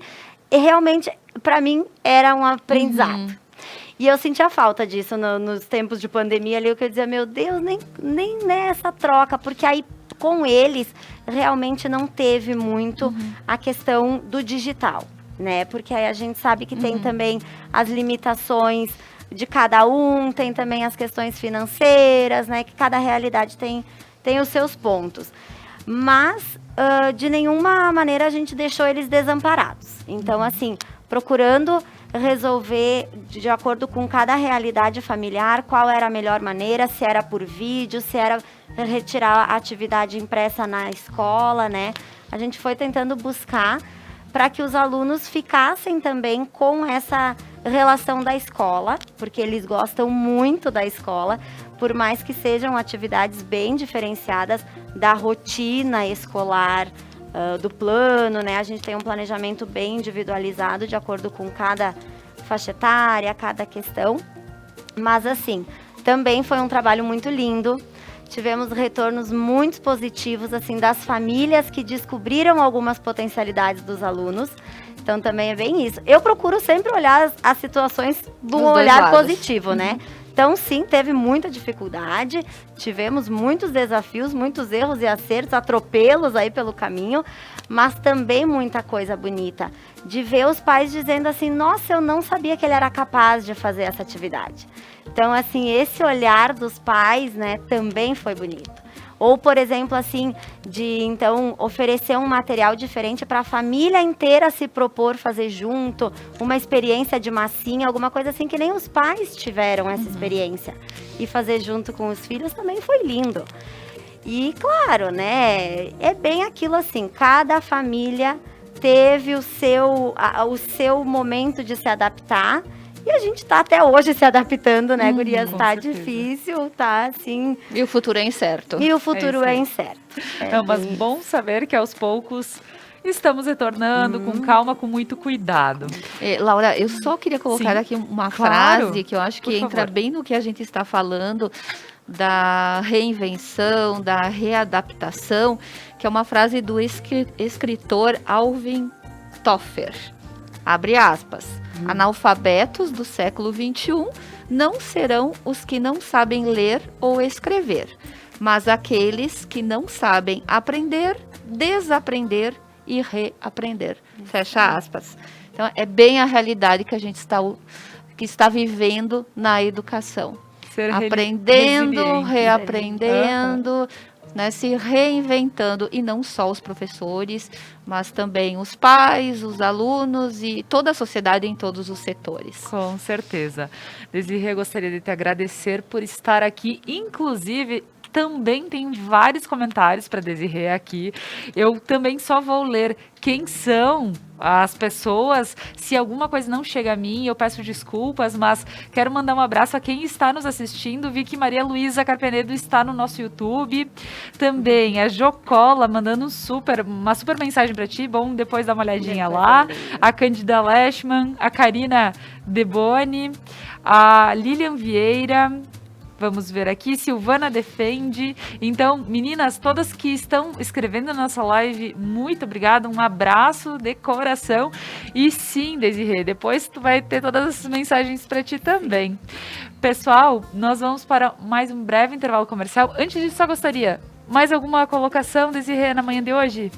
E realmente, para mim, era um aprendizado. E eu sentia falta disso nos tempos de pandemia ali, que eu dizia, meu Deus, nem nessa troca, porque aí com eles realmente não teve muito a questão do digital, né? Porque aí a gente sabe que tem também as limitações de cada um, tem também as questões financeiras, né? Que cada realidade tem os seus pontos. Mas, de nenhuma maneira, a gente deixou eles desamparados. Então, assim, procurando resolver de acordo com cada realidade familiar, qual era a melhor maneira, se era por vídeo, se era retirar a atividade impressa na escola, né? A gente foi tentando buscar para que os alunos ficassem também com essa relação da escola, porque eles gostam muito da escola, por mais que sejam atividades bem diferenciadas da rotina escolar, do plano, né? A gente tem um planejamento bem individualizado de acordo com cada faixa etária, cada questão. Mas, assim, também foi um trabalho muito lindo. Tivemos retornos muito positivos, assim, das famílias que descobriram algumas potencialidades dos alunos. Então, também é bem isso. Eu procuro sempre olhar as situações do olhar positivo, né? Então, sim, teve muita dificuldade, tivemos muitos desafios, muitos erros e acertos, atropelos aí pelo caminho, mas também muita coisa bonita. De ver os pais dizendo assim, nossa, eu não sabia que ele era capaz de fazer essa atividade. Então, assim, esse olhar dos pais, né, também foi bonito. Ou, por exemplo, assim, de, então, oferecer um material diferente para a família inteira se propor fazer junto, uma experiência de massinha, alguma coisa assim, que nem os pais tiveram essa experiência. E fazer junto com os filhos também foi lindo. E, claro, né, é bem aquilo assim, cada família teve o seu momento de se adaptar. E a gente tá até hoje se adaptando, né, gurias? Tá difícil, tá assim... E o futuro é incerto. E o futuro é incerto. Não, mas bom saber que aos poucos estamos retornando com calma, com muito cuidado. Laura, eu só queria colocar aqui uma frase que eu acho que entra bem no que a gente está falando, da reinvenção, da readaptação, que é uma frase do escritor Alvin Toffler. Abre aspas. Analfabetos do século XXI não serão os que não sabem ler ou escrever, mas aqueles que não sabem aprender, desaprender e reaprender. Fecha aspas. Então, é bem a realidade que a gente está vivendo na educação. Aprendendo, reaprendendo, né, se reinventando, e não só os professores, mas também os pais, os alunos e toda a sociedade em todos os setores. Com certeza. Desirê, gostaria de te agradecer por estar aqui, inclusive... Também tem vários comentários para Desirê aqui. Eu também só vou ler quem são as pessoas. Se alguma coisa não chega a mim, eu peço desculpas, mas quero mandar um abraço a quem está nos assistindo. Vi que Maria Luísa Carpenedo está no nosso YouTube. Também a Jocola mandando uma super mensagem para ti. Bom, depois dá uma olhadinha lá. A Cândida Leschmann, a Karina Deboni, a Lilian Vieira... Vamos ver aqui, Silvana Defende. Então, meninas, todas que estão escrevendo na nossa live, muito obrigada, um abraço de coração. E sim, Desirê, depois tu vai ter todas essas mensagens para ti também. Pessoal, nós vamos para mais um breve intervalo comercial. Antes disso, só gostaria, mais alguma colocação, Desirê, na manhã de hoje?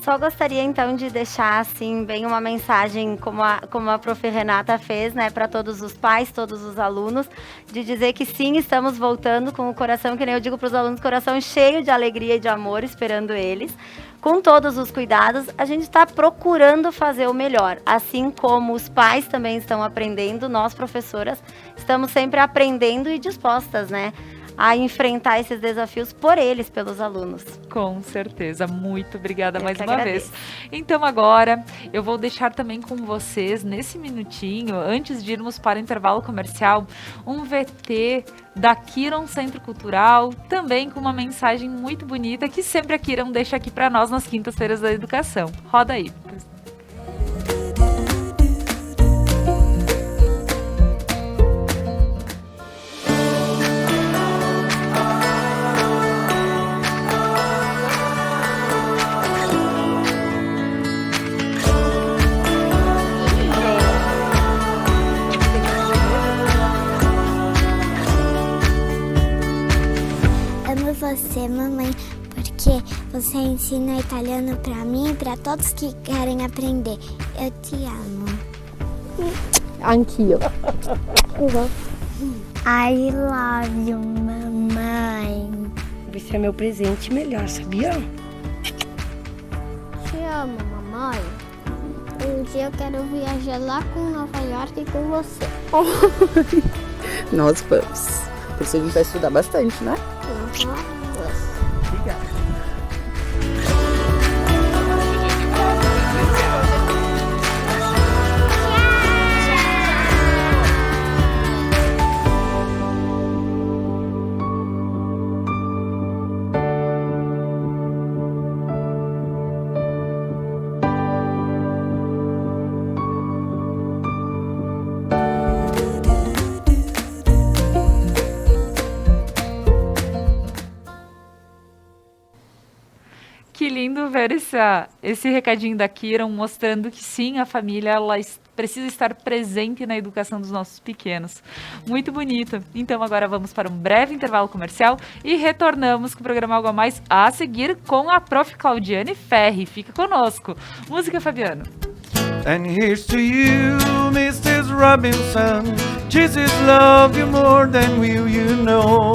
Só gostaria, então, de deixar, assim, bem uma mensagem, como a prof. Renata fez, né, para todos os pais, todos os alunos, de dizer que sim, estamos voltando com o coração, que nem eu digo para os alunos, coração cheio de alegria e de amor, esperando eles. Com todos os cuidados, a gente está procurando fazer o melhor. Assim como os pais também estão aprendendo, nós, professoras, estamos sempre aprendendo e dispostas, né, a enfrentar esses desafios por eles, pelos alunos. Com certeza. Muito obrigada mais uma agradeço. vez. Então agora eu vou deixar também com vocês, nesse minutinho, antes de irmos para o intervalo comercial, um VT da Kiron Centro Cultural, também com uma mensagem muito bonita que sempre a Kiron deixa aqui para nós nas quintas-feiras da educação. Roda aí. Amo você, mamãe, porque você ensina italiano pra mim e pra todos que querem aprender. Eu te amo. Anch'io. I love you, mamãe. Você é meu presente melhor, sabia? Te amo, mamãe. Um dia eu quero viajar lá com Nova York com você. Nós vamos. Você vai estudar bastante, né? Obrigada. Que lindo ver esse recadinho da Kiron mostrando que sim, a família ela precisa estar presente na educação dos nossos pequenos. Muito bonito. Então agora vamos para um breve intervalo comercial e retornamos com o programa Algo a Mais a seguir com a Prof. Claudiane Ferri. Fica conosco. Música, Fabiano. And here's to you, Mrs. Robinson. Jesus love you more than will you know.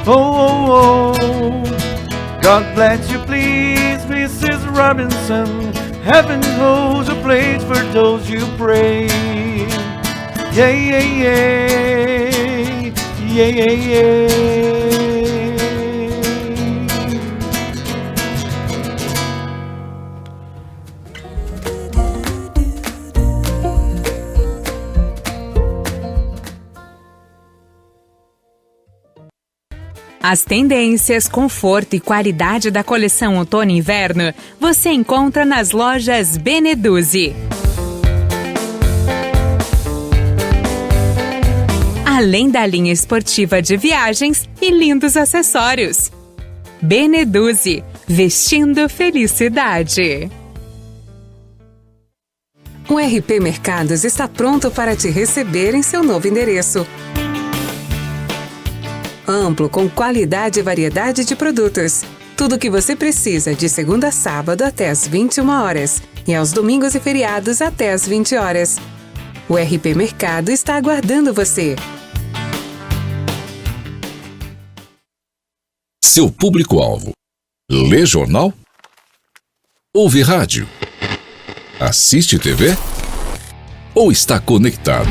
Oh, oh, oh. God bless you, please, Mrs. Robinson. Heaven holds a place for those you pray. Yeah, yeah, yeah. Yeah, yeah, yeah. As tendências, conforto e qualidade da coleção outono e inverno você encontra nas lojas Beneduzzi. Além da linha esportiva de viagens e lindos acessórios. Beneduzzi, vestindo felicidade. O RP Mercados está pronto para te receber em seu novo endereço. Amplo, com qualidade e variedade de produtos. Tudo o que você precisa de segunda a sábado até às 21 horas e aos domingos e feriados até às 20 horas. O RP Mercado está aguardando você. Seu público-alvo: lê jornal? Ouve rádio? Assiste TV? Ou está conectado?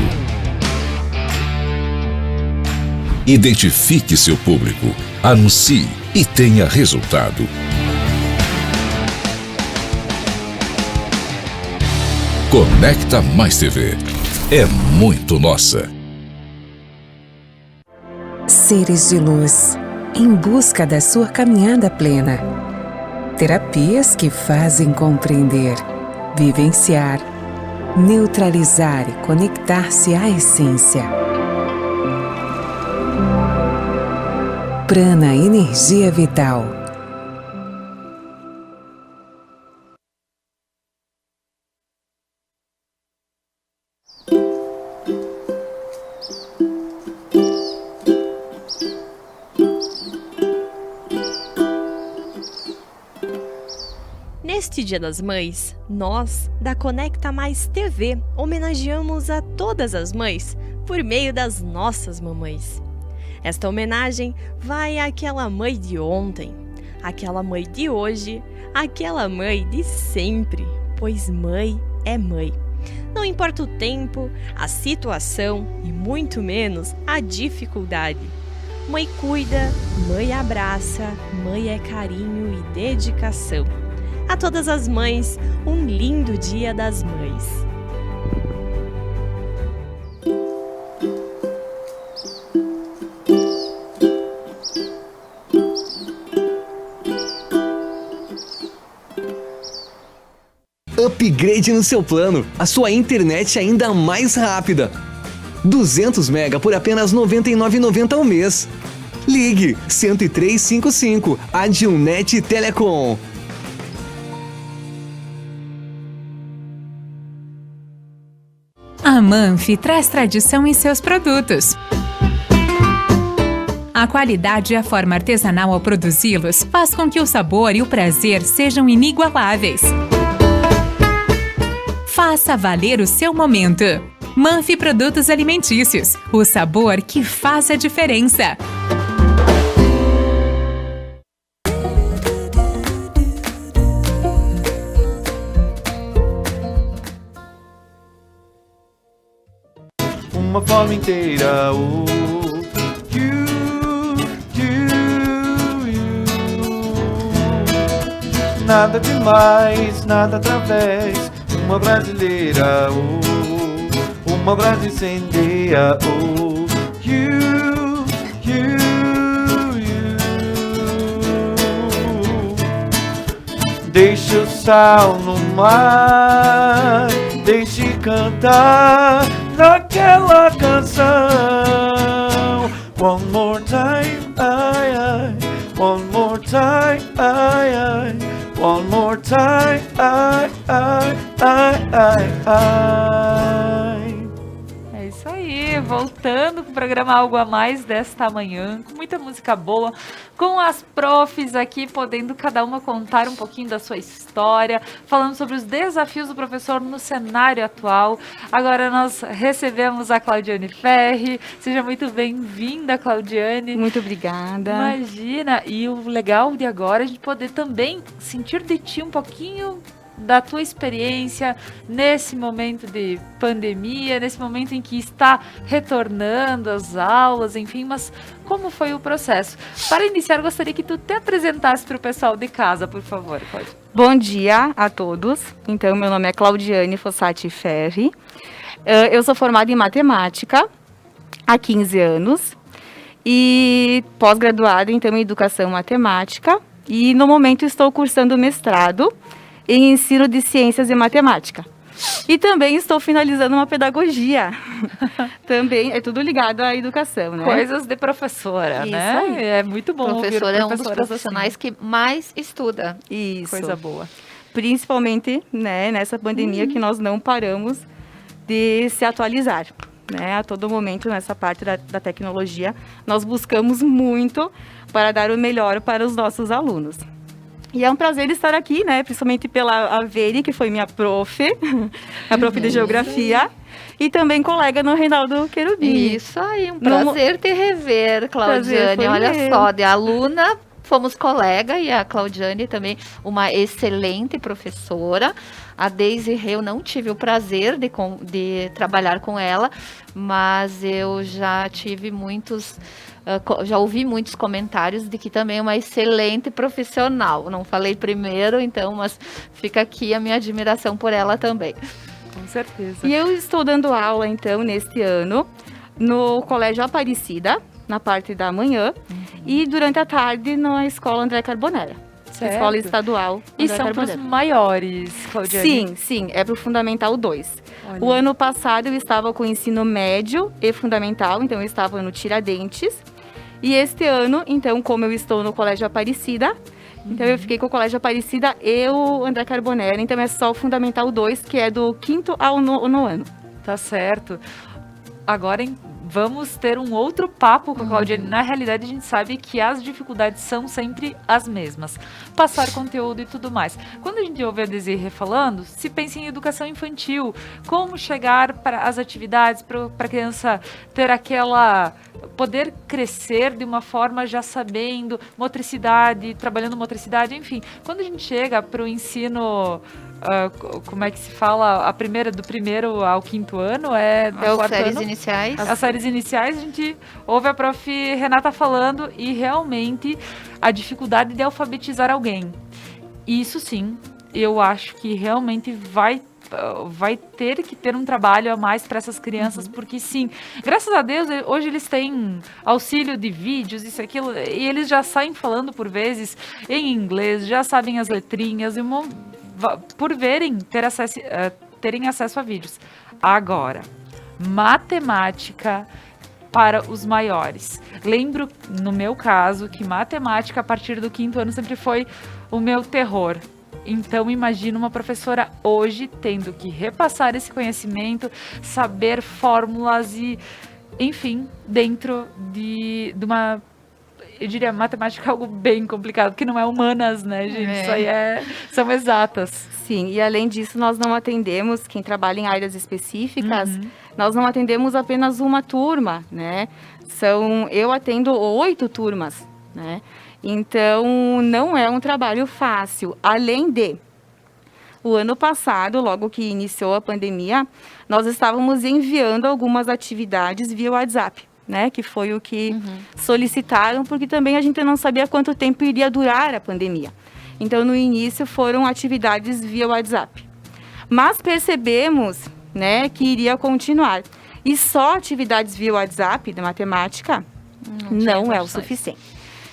Identifique seu público, anuncie e tenha resultado. Conecta Mais TV. É muito nossa. Seres de luz, em busca da sua caminhada plena. Terapias que fazem compreender, vivenciar, neutralizar e conectar-se à essência. Prana Energia Vital. Neste Dia das Mães, nós, da Conecta Mais TV, homenageamos a todas as mães por meio das nossas mamães. Esta homenagem vai àquela mãe de ontem, àquela mãe de hoje, àquela mãe de sempre, pois mãe é mãe. Não importa o tempo, a situação e muito menos a dificuldade. Mãe cuida, mãe abraça, mãe é carinho e dedicação. A todas as mães, um lindo Dia das Mães. Upgrade no seu plano, a sua internet ainda mais rápida. 200 mega por apenas R$ 99,90 ao mês. Ligue 10355, Adilnet Telecom. A Manfi traz tradição em seus produtos. A qualidade e a forma artesanal ao produzi-los faz com que o sabor e o prazer sejam inigualáveis. Faça valer o seu momento. Manfi Produtos Alimentícios, o sabor que faz a diferença. Uma forma inteira, nada demais, nada através. Uma brasileira, uma brasa incendeia, you. Deixa o sal no mar, deixe cantar naquela canção. One more time, ai, ai. One more time, ai, ai. One more time, ai, ai, ai, ai, ai. É isso aí, voltando com o programa Algo a Mais desta manhã, com muita música boa, com as profs aqui, podendo cada uma contar um pouquinho da sua história, falando sobre os desafios do professor no cenário atual. Agora nós recebemos a Claudiane Ferri. Seja muito bem-vinda, Claudiane. Muito obrigada. Imagina, e o legal de agora é a gente poder também sentir de ti um pouquinho da tua experiência nesse momento de pandemia, nesse momento em que está retornando as aulas, enfim, mas como foi o processo? Para iniciar, eu gostaria que tu te apresentasse para o pessoal de casa, por favor, Cláudia. Bom dia a todos. Então, meu nome é Claudiane Fossati Ferri. Eu sou formada em matemática há 15 anos e pós-graduada, então, em educação matemática. E, no momento, estou cursando mestrado em ensino de ciências e matemática. E também estou finalizando uma pedagogia. Também é tudo ligado à educação, né? Coisas de professora, Isso né? aí. É muito bom ouvir Professor é um dos professoras profissionais assim. que mais estuda. Isso. Coisa boa. Principalmente, né, nessa pandemia que nós não paramos de se atualizar. Né? A todo momento, nessa parte da tecnologia, nós buscamos muito para dar o melhor para os nossos alunos. E é um prazer estar aqui, né? Principalmente pela Veri, que foi minha prof, a prof de geografia, e também colega no Reinaldo Querubim. Isso aí, um prazer te rever, Claudiane. Olha só, de aluna, fomos colega, e a Claudiane também uma excelente professora. A Daisy eu não tive o prazer de trabalhar com ela, mas eu já tive já ouvi muitos comentários de que também é uma excelente profissional. Não falei primeiro, então, mas fica aqui a minha admiração por ela também. Com certeza. E eu estou dando aula, então, neste ano, no Colégio Aparecida, na parte da manhã, e durante a tarde na Escola André Carbonera. Certo. Escola Estadual E André são para os Carbonera. maiores, Claudiane? Sim, é para o Fundamental 2. Olha. O ano passado eu estava com o ensino médio e fundamental, então eu estava no Tiradentes. E este ano, então, como eu estou no Colégio Aparecida, então eu fiquei com o Colégio Aparecida e o André Carbonera, então é só o Fundamental 2, que é do 5º ao 9º ano. Tá certo. Agora, vamos ter um outro papo com a Claudiane. Na realidade, a gente sabe que as dificuldades são sempre as mesmas. Passar conteúdo e tudo mais. Quando a gente ouve a Desirê falando, se pensa em educação infantil. Como chegar para as atividades, para a criança ter poder crescer de uma forma já sabendo motricidade, trabalhando motricidade, enfim. Quando a gente chega para o ensino como é que se fala, a primeira, do primeiro ao quinto ano, as séries iniciais. As séries iniciais, a gente ouve a prof. Renata falando e realmente a dificuldade de alfabetizar alguém. Isso sim, eu acho que realmente vai ter que ter um trabalho a mais para essas crianças, porque sim, graças a Deus, hoje eles têm auxílio de vídeos, isso e aquilo, e eles já saem falando por vezes em inglês, já sabem as letrinhas, e por terem acesso a vídeos. Agora, matemática para os maiores. Lembro, no meu caso, que matemática a partir do quinto ano sempre foi o meu terror. Então, imagina uma professora hoje tendo que repassar esse conhecimento, saber fórmulas e, enfim, dentro de uma, eu diria, matemática é algo bem complicado, porque não é humanas, né, gente? Isso aí são exatas. Sim, e além disso, nós não atendemos, quem trabalha em áreas específicas, nós não atendemos apenas uma turma, né? Eu atendo 8 turmas, né? Então, não é um trabalho fácil. Além de, o ano passado, logo que iniciou a pandemia, nós estávamos enviando algumas atividades via WhatsApp, né? Que foi o que solicitaram, porque também a gente não sabia quanto tempo iria durar a pandemia. Então, no início, foram atividades via WhatsApp. Mas percebemos, né, que iria continuar. E só atividades via WhatsApp de matemática não é o suficiente.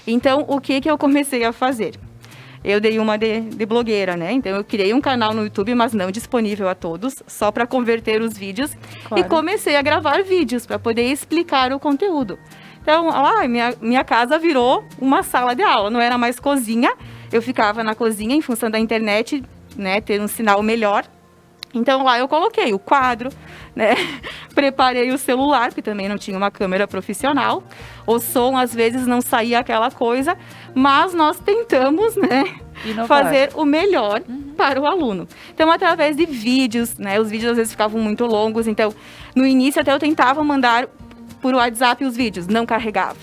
Então, o que eu comecei a fazer? Eu dei uma de blogueira, né? Então, eu criei um canal no YouTube, mas não disponível a todos, só para converter os vídeos. Claro. E comecei a gravar vídeos para poder explicar o conteúdo. Então, minha casa virou uma sala de aula, não era mais cozinha. Eu ficava na cozinha em função da internet, né, ter um sinal melhor. Então, lá eu coloquei o quadro, né? Preparei o celular, que também não tinha uma câmera profissional. O som, às vezes, não saía aquela coisa, mas nós tentamos, né, fazer o melhor para o aluno. Então, através de vídeos, né? Os vídeos, às vezes, ficavam muito longos. Então, no início, até eu tentava mandar por WhatsApp os vídeos, não carregava.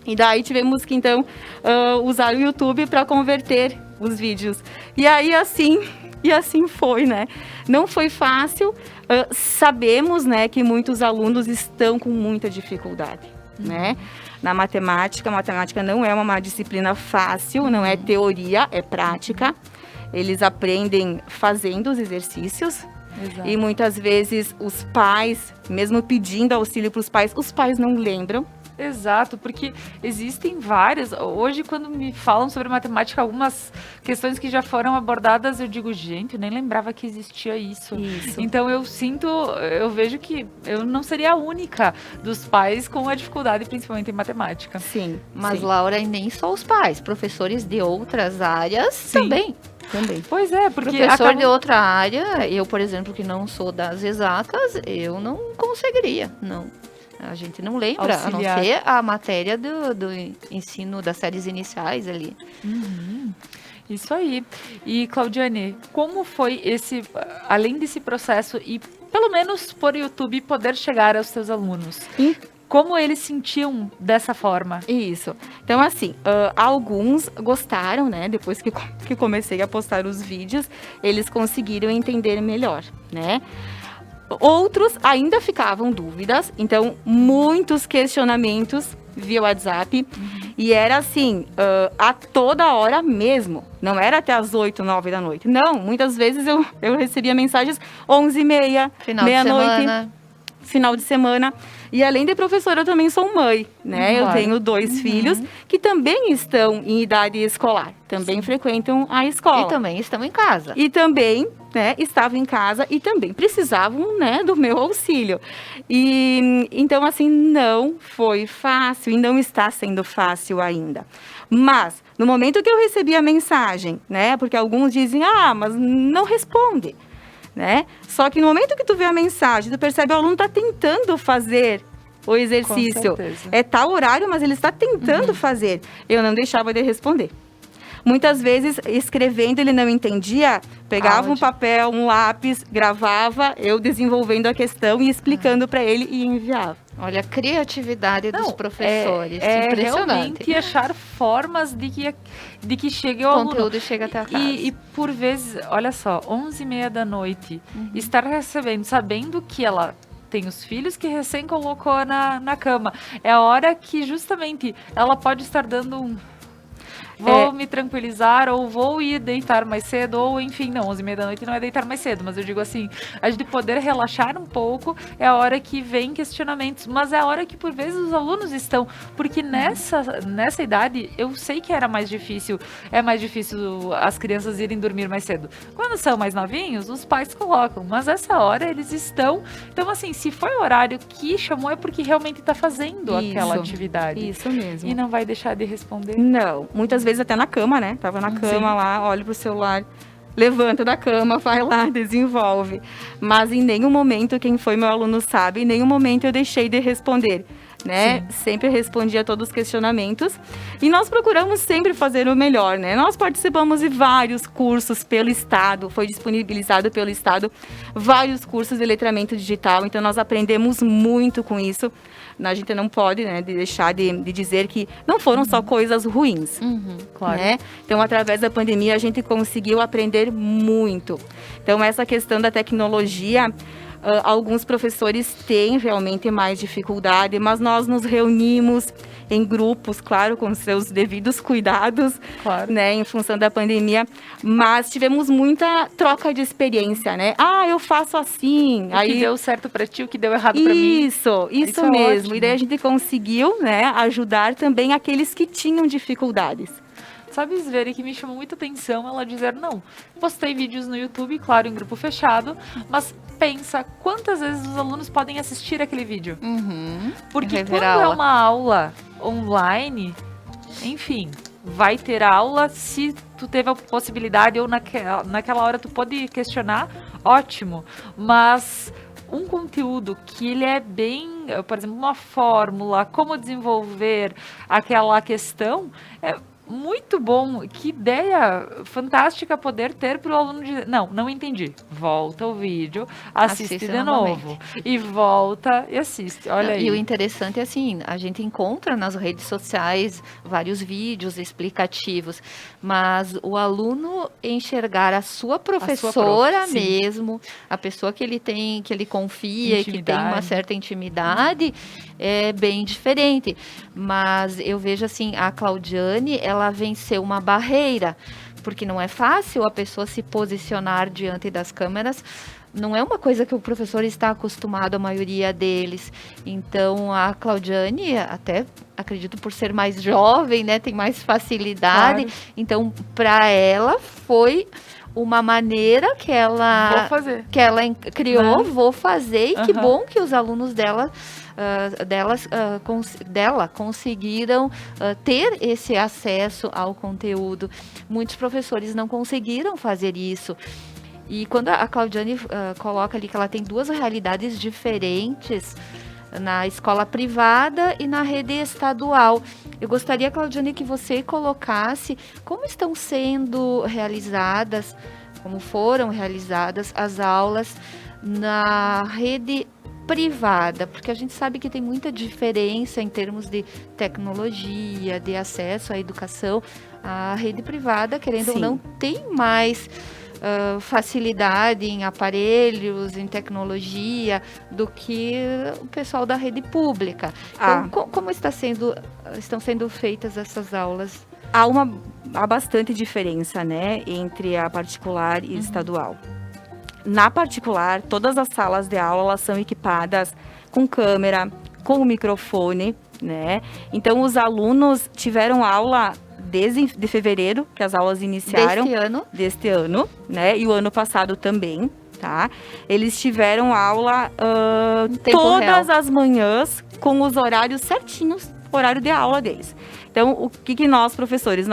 E daí, tivemos que, então, usar o YouTube para converter os vídeos. E aí, assim foi, né? Não foi fácil. Sabemos, né, que muitos alunos estão com muita dificuldade, né? Na matemática, a matemática não é uma disciplina fácil, não é teoria, é prática. Eles aprendem fazendo os exercícios. Exato. E muitas vezes os pais, mesmo pedindo auxílio para os pais não lembram. Exato, porque existem várias. Hoje, quando me falam sobre matemática, algumas questões que já foram abordadas, eu digo, gente, eu nem lembrava que existia isso. Então, eu vejo que eu não seria a única dos pais com a dificuldade, principalmente em matemática. Sim, mas Laura, e nem só os pais, professores de outras áreas também. Pois é, porque professor de outra área, eu, por exemplo, que não sou das exatas, eu não conseguiria, não. A gente não lembra, auxiliar. A não ser a matéria do ensino das séries iniciais ali. Isso aí. E, Claudiane, como foi além desse processo e, pelo menos por YouTube, poder chegar aos seus alunos? Como eles sentiam dessa forma? Isso. Então, assim, alguns gostaram, né? Depois que comecei a postar os vídeos, eles conseguiram entender melhor, né? Outros ainda ficavam dúvidas, então muitos questionamentos via WhatsApp. E era assim, a toda hora mesmo. Não era até as 8, 9 da noite. Não, muitas vezes eu recebia mensagens 11h30, meia-noite, final de semana. E além de professora, eu também sou mãe, né? Eu tenho 2 filhos que também estão em idade escolar, também frequentam a escola. E também estão em casa. E também, né, estavam em casa e também precisavam, né, do meu auxílio. E então, assim, não foi fácil e não está sendo fácil ainda. Mas, no momento que eu recebi a mensagem, né, porque alguns dizem, mas não responde. Né? Só que no momento que tu vê a mensagem, tu percebe que o aluno está tentando fazer o exercício. É tal horário, mas ele está tentando fazer. Eu não deixava de responder. Muitas vezes, escrevendo, ele não entendia, pegava um papel, um lápis, gravava, eu desenvolvendo a questão e explicando para ele e enviava. Olha a criatividade dos professores. É Impressionante. realmente achar formas de que chegue ao O conteúdo aluno. chega até a casa. E por vezes, olha só, 11h30 da noite, estar recebendo, sabendo que ela tem os filhos que recém colocou na cama. É a hora que justamente ela pode estar dando um... Vou me tranquilizar, ou vou ir deitar mais cedo, ou enfim, não, 11h30 da noite não é deitar mais cedo, mas eu digo assim, a gente poder relaxar um pouco é a hora que vem questionamentos, mas é a hora que por vezes os alunos estão, porque nessa idade eu sei que é mais difícil as crianças irem dormir mais cedo. Quando são mais novinhos, os pais colocam, mas essa hora eles estão, então assim, se foi o horário que chamou é porque realmente está fazendo aquela atividade. Isso mesmo. E não vai deixar de responder? Não, muitas vezes até na cama, né? Tava na cama lá, olha pro celular, levanta da cama, vai lá, desenvolve. Mas em nenhum momento, quem foi meu aluno sabe, em nenhum momento eu deixei de responder, né? Sempre respondi a todos os questionamentos. E nós procuramos sempre fazer o melhor, né? Nós participamos de vários cursos pelo Estado, foi disponibilizado pelo Estado vários cursos de letramento digital, então nós aprendemos muito com isso. A gente não pode, né, deixar de dizer que não foram só coisas ruins, claro. Né? Então, através da pandemia, a gente conseguiu aprender muito. Então, essa questão da tecnologia, alguns professores têm realmente mais dificuldade, mas nós nos reunimos em grupos, claro, com seus devidos cuidados, né, em função da pandemia, mas tivemos muita troca de experiência, né? Ah, eu faço assim. O que deu certo para ti, o que deu errado para mim. Isso é mesmo. ótimo. E daí a gente conseguiu, né, ajudar também aqueles que tinham dificuldades. Sabe, Sveri, que me chamou muita atenção ela dizer, não, postei vídeos no YouTube, claro, em grupo fechado, mas pensa quantas vezes os alunos podem assistir aquele vídeo. Porque quando é uma aula online, enfim, vai ter aula, se tu teve a possibilidade ou naquela hora tu pode questionar, ótimo, mas um conteúdo que ele é bem, por exemplo, uma fórmula, como desenvolver aquela questão, é muito bom, que ideia fantástica poder ter para o aluno dizer, não entendi, volta o vídeo, assiste de novo, e volta e assiste, olha aí. E o interessante é assim, a gente encontra nas redes sociais vários vídeos explicativos, mas o aluno enxergar a sua professora mesmo, a pessoa que ele confia, que tem uma certa intimidade, é bem diferente. Mas eu vejo assim, a Claudiane, ela venceu uma barreira, porque não é fácil a pessoa se posicionar diante das câmeras. Não é uma coisa que o professor está acostumado, a maioria deles. Então, a Claudiane, até acredito por ser mais jovem, né, tem mais facilidade. Claro. Então, para ela, foi uma maneira que ela criou, vou fazer, e que bom que os alunos dela conseguiram ter esse acesso ao conteúdo. Muitos professores não conseguiram fazer isso. E quando a Claudiane coloca ali que ela tem duas realidades diferentes na escola privada e na rede estadual, eu gostaria, Claudiane, que você colocasse como estão sendo realizadas, como foram realizadas as aulas na rede privada, porque a gente sabe que tem muita diferença em termos de tecnologia, de acesso à educação. A rede privada, querendo ou não, tem mais facilidade em aparelhos, em tecnologia, do que o pessoal da rede pública. Então, como estão sendo feitas essas aulas? Há bastante diferença, né, entre a particular e estadual. Na particular, todas as salas de aula elas são equipadas com câmera, com microfone, né? Então, os alunos tiveram aula desde fevereiro, que as aulas iniciaram. Deste ano, né? E o ano passado também, tá? Eles tiveram aula todas as manhãs com os horários certinhos, horário de aula deles. Então, o que nós, professores,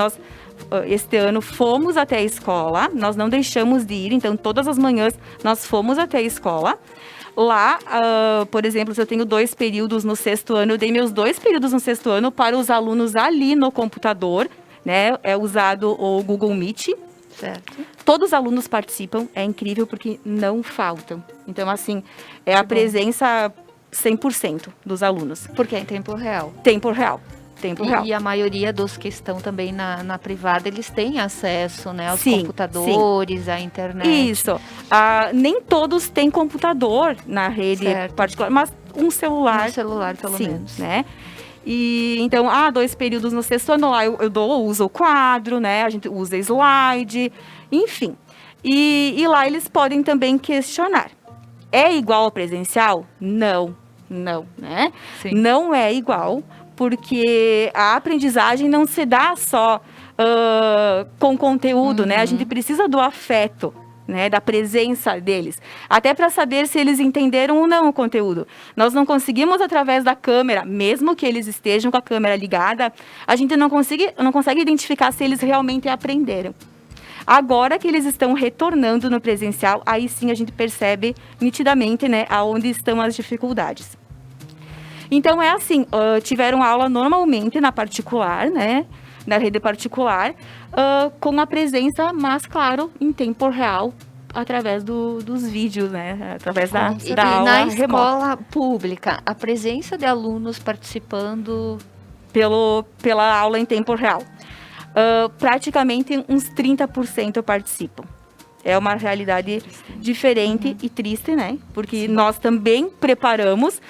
este ano fomos até a escola, nós não deixamos de ir, então todas as manhãs nós fomos até a escola. Lá, por exemplo, se eu tenho 2 períodos no 6º ano, eu dei meus 2 períodos no 6º ano para os alunos ali no computador, né? É usado o Google Meet. Certo. Todos os alunos participam, é incrível porque não faltam. Então, assim, é a presença 100% dos alunos. Porque é em tempo real. Tempo real. E a maioria dos que estão também na privada, eles têm acesso, né, aos Sim, computadores, à internet. Isso. Nem todos têm computador na rede particular, mas um celular. Um celular, pelo menos. Né? E então, 2 períodos no sexto ano lá, eu uso o quadro, né? A gente usa slide, enfim. E lá eles podem também questionar. É igual ao presencial? Não, né? Sim. Não é igual, porque a aprendizagem não se dá só com conteúdo, né? A gente precisa do afeto, né? Da presença deles. Até para saber se eles entenderam ou não o conteúdo. Nós não conseguimos, através da câmera, mesmo que eles estejam com a câmera ligada, a gente não consegue identificar se eles realmente aprenderam. Agora que eles estão retornando no presencial, aí sim a gente percebe nitidamente, né, aonde estão as dificuldades. Então, é assim, tiveram aula normalmente na particular, né? Na rede particular, com a presença, mas, claro, em tempo real, através dos vídeos, né? Através da aula na remota. escola pública, a presença de alunos participando... Pela aula em tempo real. Praticamente uns 30% participam. É uma realidade diferente e triste, né? Porque nós também preparamos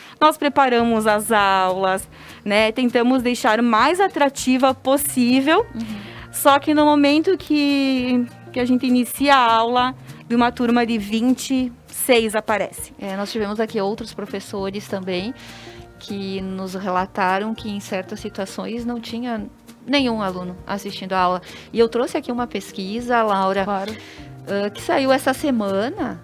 as aulas, né? Tentamos deixar o mais atrativa possível. Só que no momento que a gente inicia a aula, de uma turma de 26 aparece. Nós tivemos aqui outros professores também que nos relataram que em certas situações não tinha nenhum aluno assistindo a aula. E eu trouxe aqui uma pesquisa, Laura, que saiu essa semana,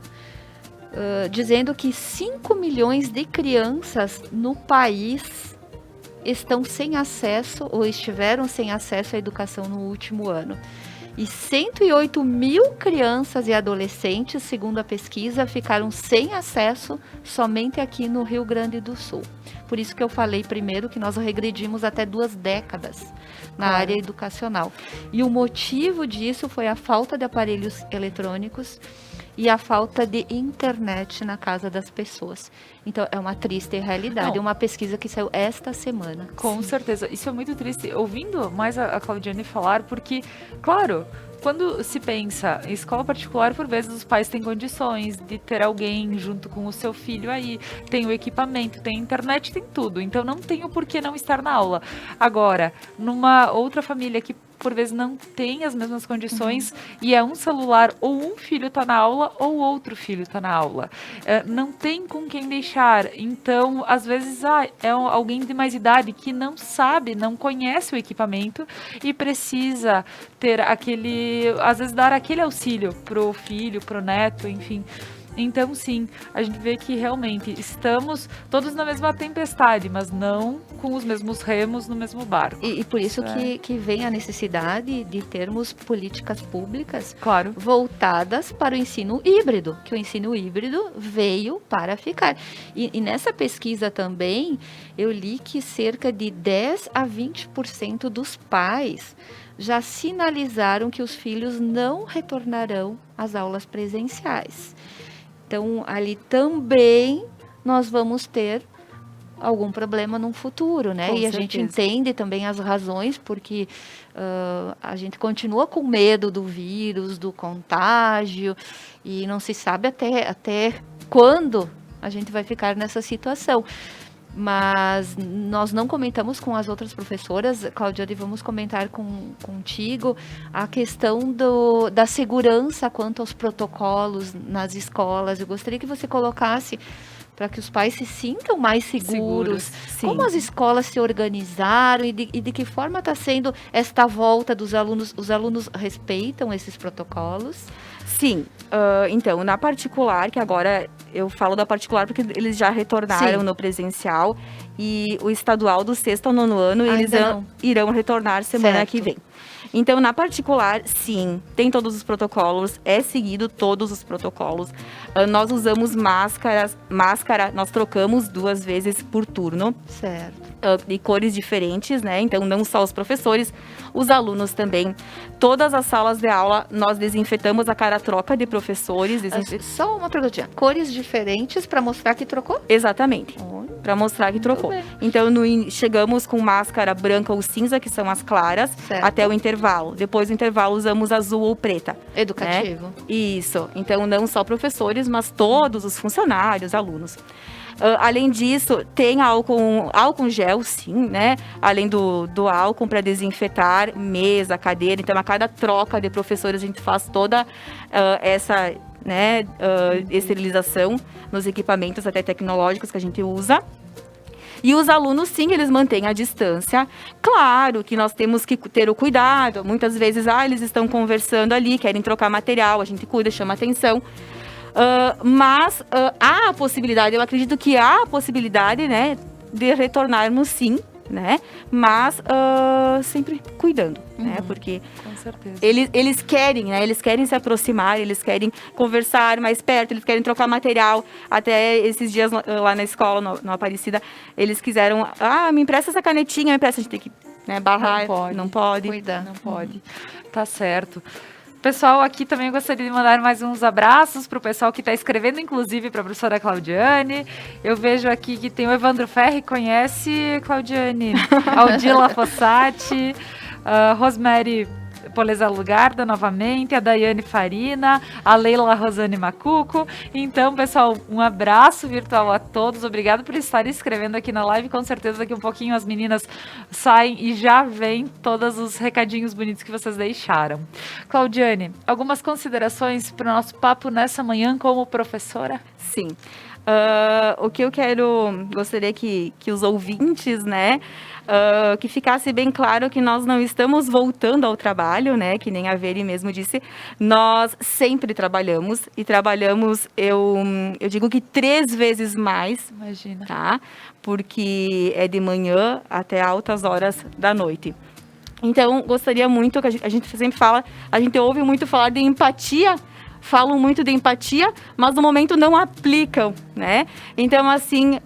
dizendo que 5 milhões de crianças no país estão sem acesso ou estiveram sem acesso à educação no último ano. E 108 mil crianças e adolescentes, segundo a pesquisa, ficaram sem acesso somente aqui no Rio Grande do Sul. Por isso que eu falei primeiro que nós regredimos até 2 décadas na área educacional. E o motivo disso foi a falta de aparelhos eletrônicos e a falta de internet na casa das pessoas. Então, é uma triste realidade. Uma pesquisa que saiu esta semana. Com certeza. Isso é muito triste. Ouvindo mais a Claudiane falar, porque, claro, quando se pensa em escola particular, por vezes os pais têm condições de ter alguém junto com o seu filho aí, tem o equipamento, tem internet, tem tudo. Então, não tem o porquê não estar na aula. Agora, numa outra família que por vezes não tem as mesmas condições e é um celular, ou um filho está na aula ou outro filho está na aula. Não tem com quem deixar. Então, às vezes, é alguém de mais idade que não sabe, não conhece o equipamento e precisa ter às vezes dar aquele auxílio pro filho, pro neto, enfim. Então, sim, a gente vê que realmente estamos todos na mesma tempestade, mas não com os mesmos remos no mesmo barco. E por isso que vem a necessidade de termos políticas públicas claro, voltadas para o ensino híbrido, que o ensino híbrido veio para ficar. E nessa pesquisa também, eu li que cerca de 10 a 20% dos pais já sinalizaram que os filhos não retornarão às aulas presenciais. Então, ali também nós vamos ter algum problema no futuro, né? E a gente entende também as razões, porque a gente continua com medo do vírus, do contágio, e não se sabe até quando a gente vai ficar nessa situação. Mas nós não comentamos com as outras professoras, Claudiane, vamos comentar contigo a questão da segurança quanto aos protocolos nas escolas. Eu gostaria que você colocasse para que os pais se sintam mais seguros. Como as escolas se organizaram e de que forma está sendo esta volta dos alunos? Os alunos respeitam esses protocolos? Sim, então, na particular, que agora eu falo da particular porque eles já retornaram no presencial, e o estadual do 6º ao 9º ano, eles irão retornar semana que vem. Então, na particular, sim, tem todos os protocolos, é seguido todos os protocolos. Nós usamos máscara, nós trocamos 2 vezes por turno. Certo. De cores diferentes, né? Então, não só os professores, os alunos também. Todas as salas de aula, nós desinfetamos a cada troca de professores. Só uma perguntinha. Cores diferentes para mostrar que trocou? Exatamente. Olha. para mostrar que trocou. Então, chegamos com máscara branca ou cinza, que são as claras, até o intervalo. Depois do intervalo, usamos azul ou preta. Educativo. Né? Isso. Então, não só professores, mas todos os funcionários, alunos. Além disso, tem álcool gel, sim, né? Além do álcool para desinfetar mesa, cadeira. Então, a cada troca de professores, a gente faz toda essa, né, esterilização nos equipamentos até tecnológicos que a gente usa. E os alunos, sim, eles mantêm a distância. Claro que nós temos que ter o cuidado. Muitas vezes, eles estão conversando ali, querem trocar material, a gente cuida, chama atenção. Mas há a possibilidade, eu acredito que há a possibilidade, né, de retornarmos sim, né, mas sempre cuidando, né, porque com certeza. Eles querem, né, eles querem se aproximar, eles querem conversar mais perto, eles querem trocar material. Até esses dias lá na escola, no Aparecida, eles quiseram, me empresta essa canetinha, me empresta, a gente tem que, né, barrar, não pode. Cuidar. Não pode, tá certo. Pessoal, aqui também gostaria de mandar mais uns abraços para o pessoal que está escrevendo, inclusive para a professora Claudiane. Eu vejo aqui que tem o Evandro Ferri, conhece, Claudiane? Aldila Fossati, Rosemary Poleza Lugarda, novamente, a Daiane Farina, a Leila Rosane Macuco. Então, pessoal, um abraço virtual a todos. Obrigado por estarem escrevendo aqui na live. Com certeza, daqui um pouquinho as meninas saem e já vêm todos os recadinhos bonitos que vocês deixaram. Claudiane, algumas considerações para o nosso papo nessa manhã como professora? Sim. O que eu gostaria que os ouvintes, né, que ficasse bem claro que nós não estamos voltando ao trabalho, né, que nem a Veri mesmo disse, nós sempre trabalhamos e trabalhamos, eu digo que 3 vezes mais. Imagina. Tá? Porque é de manhã até altas horas da noite. Então, gostaria muito, que a gente sempre fala, a gente ouve muito falar de empatia, falam muito de empatia, mas no momento não aplicam, né? Então, assim,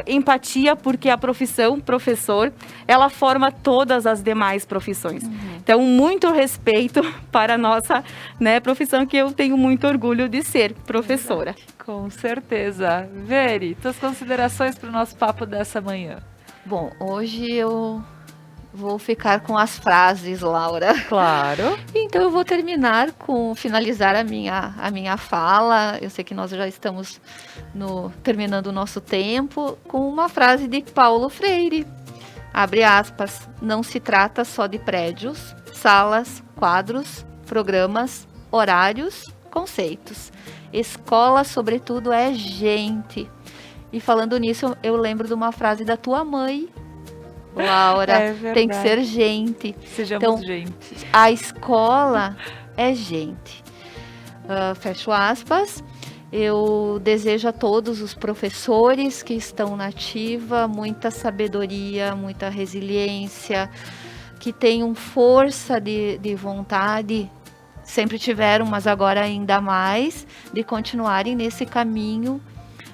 empatia, porque a profissão professor, ela forma todas as demais profissões. Então, muito respeito para a nossa, né, profissão, que eu tenho muito orgulho de ser professora. Com certeza. Veri, tuas considerações para o nosso papo dessa manhã? Bom, hoje eu vou ficar com as frases, Laura. Claro. Então eu vou finalizar a minha fala. Eu sei que nós já estamos terminando o nosso tempo com uma frase de Paulo Freire. Abre aspas. Não se trata só de prédios, salas, quadros, programas, horários, conceitos. Escola, sobretudo, é gente. E falando nisso, eu lembro de uma frase da tua mãe, Laura, tem que ser gente. Sejamos então, gente. A escola é gente. Fecho aspas. Eu desejo a todos os professores que estão na ativa muita sabedoria, muita resiliência, que tenham força de vontade, sempre tiveram, mas agora ainda mais, de continuarem nesse caminho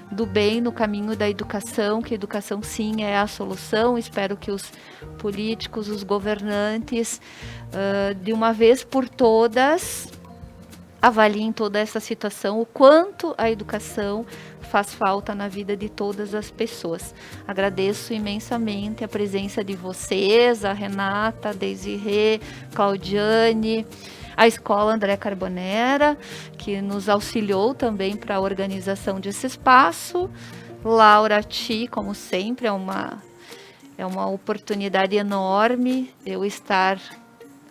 do bem, no caminho da educação, que a educação sim é a solução. Espero que os políticos, os governantes, de uma vez por todas, avaliem toda essa situação, o quanto a educação faz falta na vida de todas as pessoas. Agradeço imensamente a presença de vocês, a Renata, a Desirê, Claudiane, a Escola André Carbonera, que nos auxiliou também para a organização desse espaço. Laura, ti, como sempre, é uma oportunidade enorme eu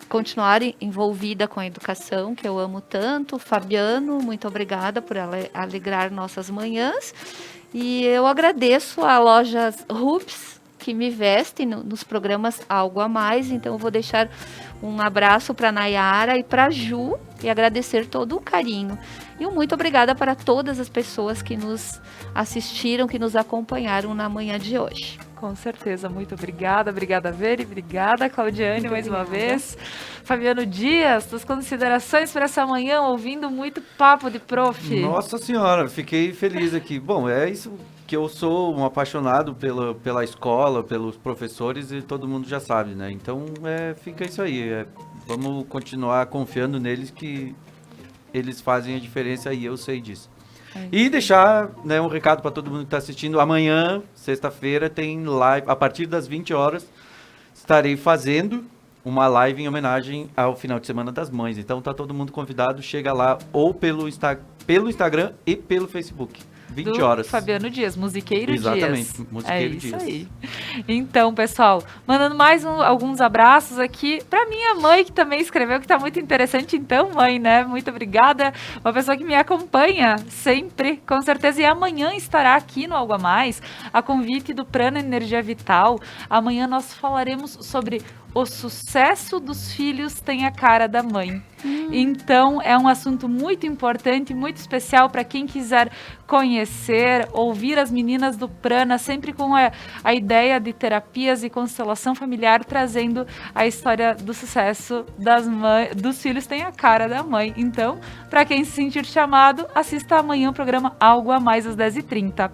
continuar envolvida com a educação, que eu amo tanto. Fabiano, muito obrigada por alegrar nossas manhãs. E eu agradeço a Lojas Rups, que me veste nos programas Algo a Mais. Então, eu vou deixar um abraço para a Nayara e para a Ju e agradecer todo o carinho. E um muito obrigada para todas as pessoas que nos assistiram, que nos acompanharam na manhã de hoje. Com certeza, muito obrigada. Obrigada, Veri. Obrigada, Claudiane, mais uma vez. Fabiano Dias, suas considerações para essa manhã, ouvindo muito papo de prof. Nossa senhora, fiquei feliz aqui. Bom, é isso que eu sou um apaixonado pela escola, pelos professores, e todo mundo já sabe, né? Então, fica isso aí. Vamos continuar confiando neles, que eles fazem a diferença, e eu sei disso. E deixar, né, um recado para todo mundo que está assistindo. Amanhã, sexta-feira, tem live. A partir das 20 horas, estarei fazendo uma live em homenagem ao final de semana das mães. Então tá todo mundo convidado. Chega lá ou pelo Instagram e pelo Facebook. 20 horas. Fabiano Dias, Musiqueiro Exatamente, Dias. Musiqueiro Dias. Dias. Aí. Então, pessoal, mandando mais alguns abraços aqui pra minha mãe, que também escreveu, que tá muito interessante. Então, mãe, né? Muito obrigada. Uma pessoa que me acompanha sempre, com certeza. E amanhã estará aqui no Algo a Mais, a convite do Prana Energia Vital. Amanhã nós falaremos sobre o sucesso dos filhos tem a cara da mãe. Então, é um assunto muito importante, muito especial para quem quiser conhecer, ouvir as meninas do Prana, sempre com a ideia de terapias e constelação familiar, trazendo a história do sucesso dos filhos tem a cara da mãe. Então, para quem se sentir chamado, assista amanhã o programa Algo a Mais às 10h30.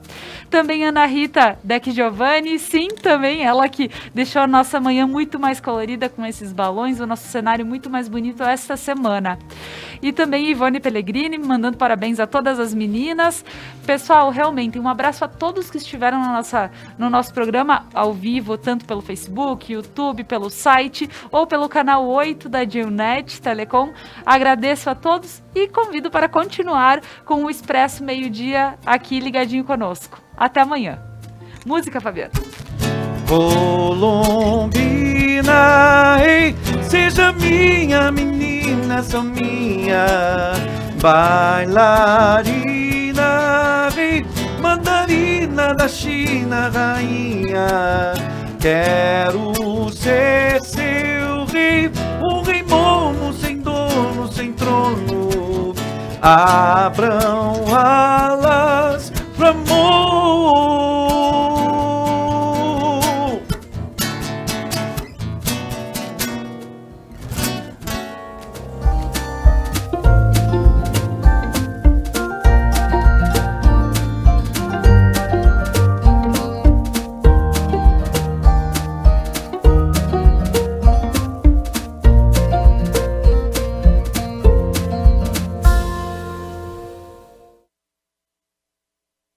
Também Ana Rita Deck Giovanni, sim, também ela que deixou a nossa manhã muito mais colorida com esses balões, o nosso cenário muito mais bonito esta semana. E também Ivone Pellegrini, mandando parabéns a todas as meninas. Pessoal, realmente, um abraço a todos que estiveram no nosso programa ao vivo, tanto pelo Facebook, YouTube, pelo site ou pelo canal 8 da Geonet Telecom. Agradeço a todos e convido para continuar com o Expresso Meio-Dia aqui ligadinho conosco. Até amanhã. Música, Fabiano. Colombina, ei, seja minha menina, só minha bailarina, ei, mandarina da China, rainha. Quero ser seu rei, um rei momo, sem dono, sem trono. Abram a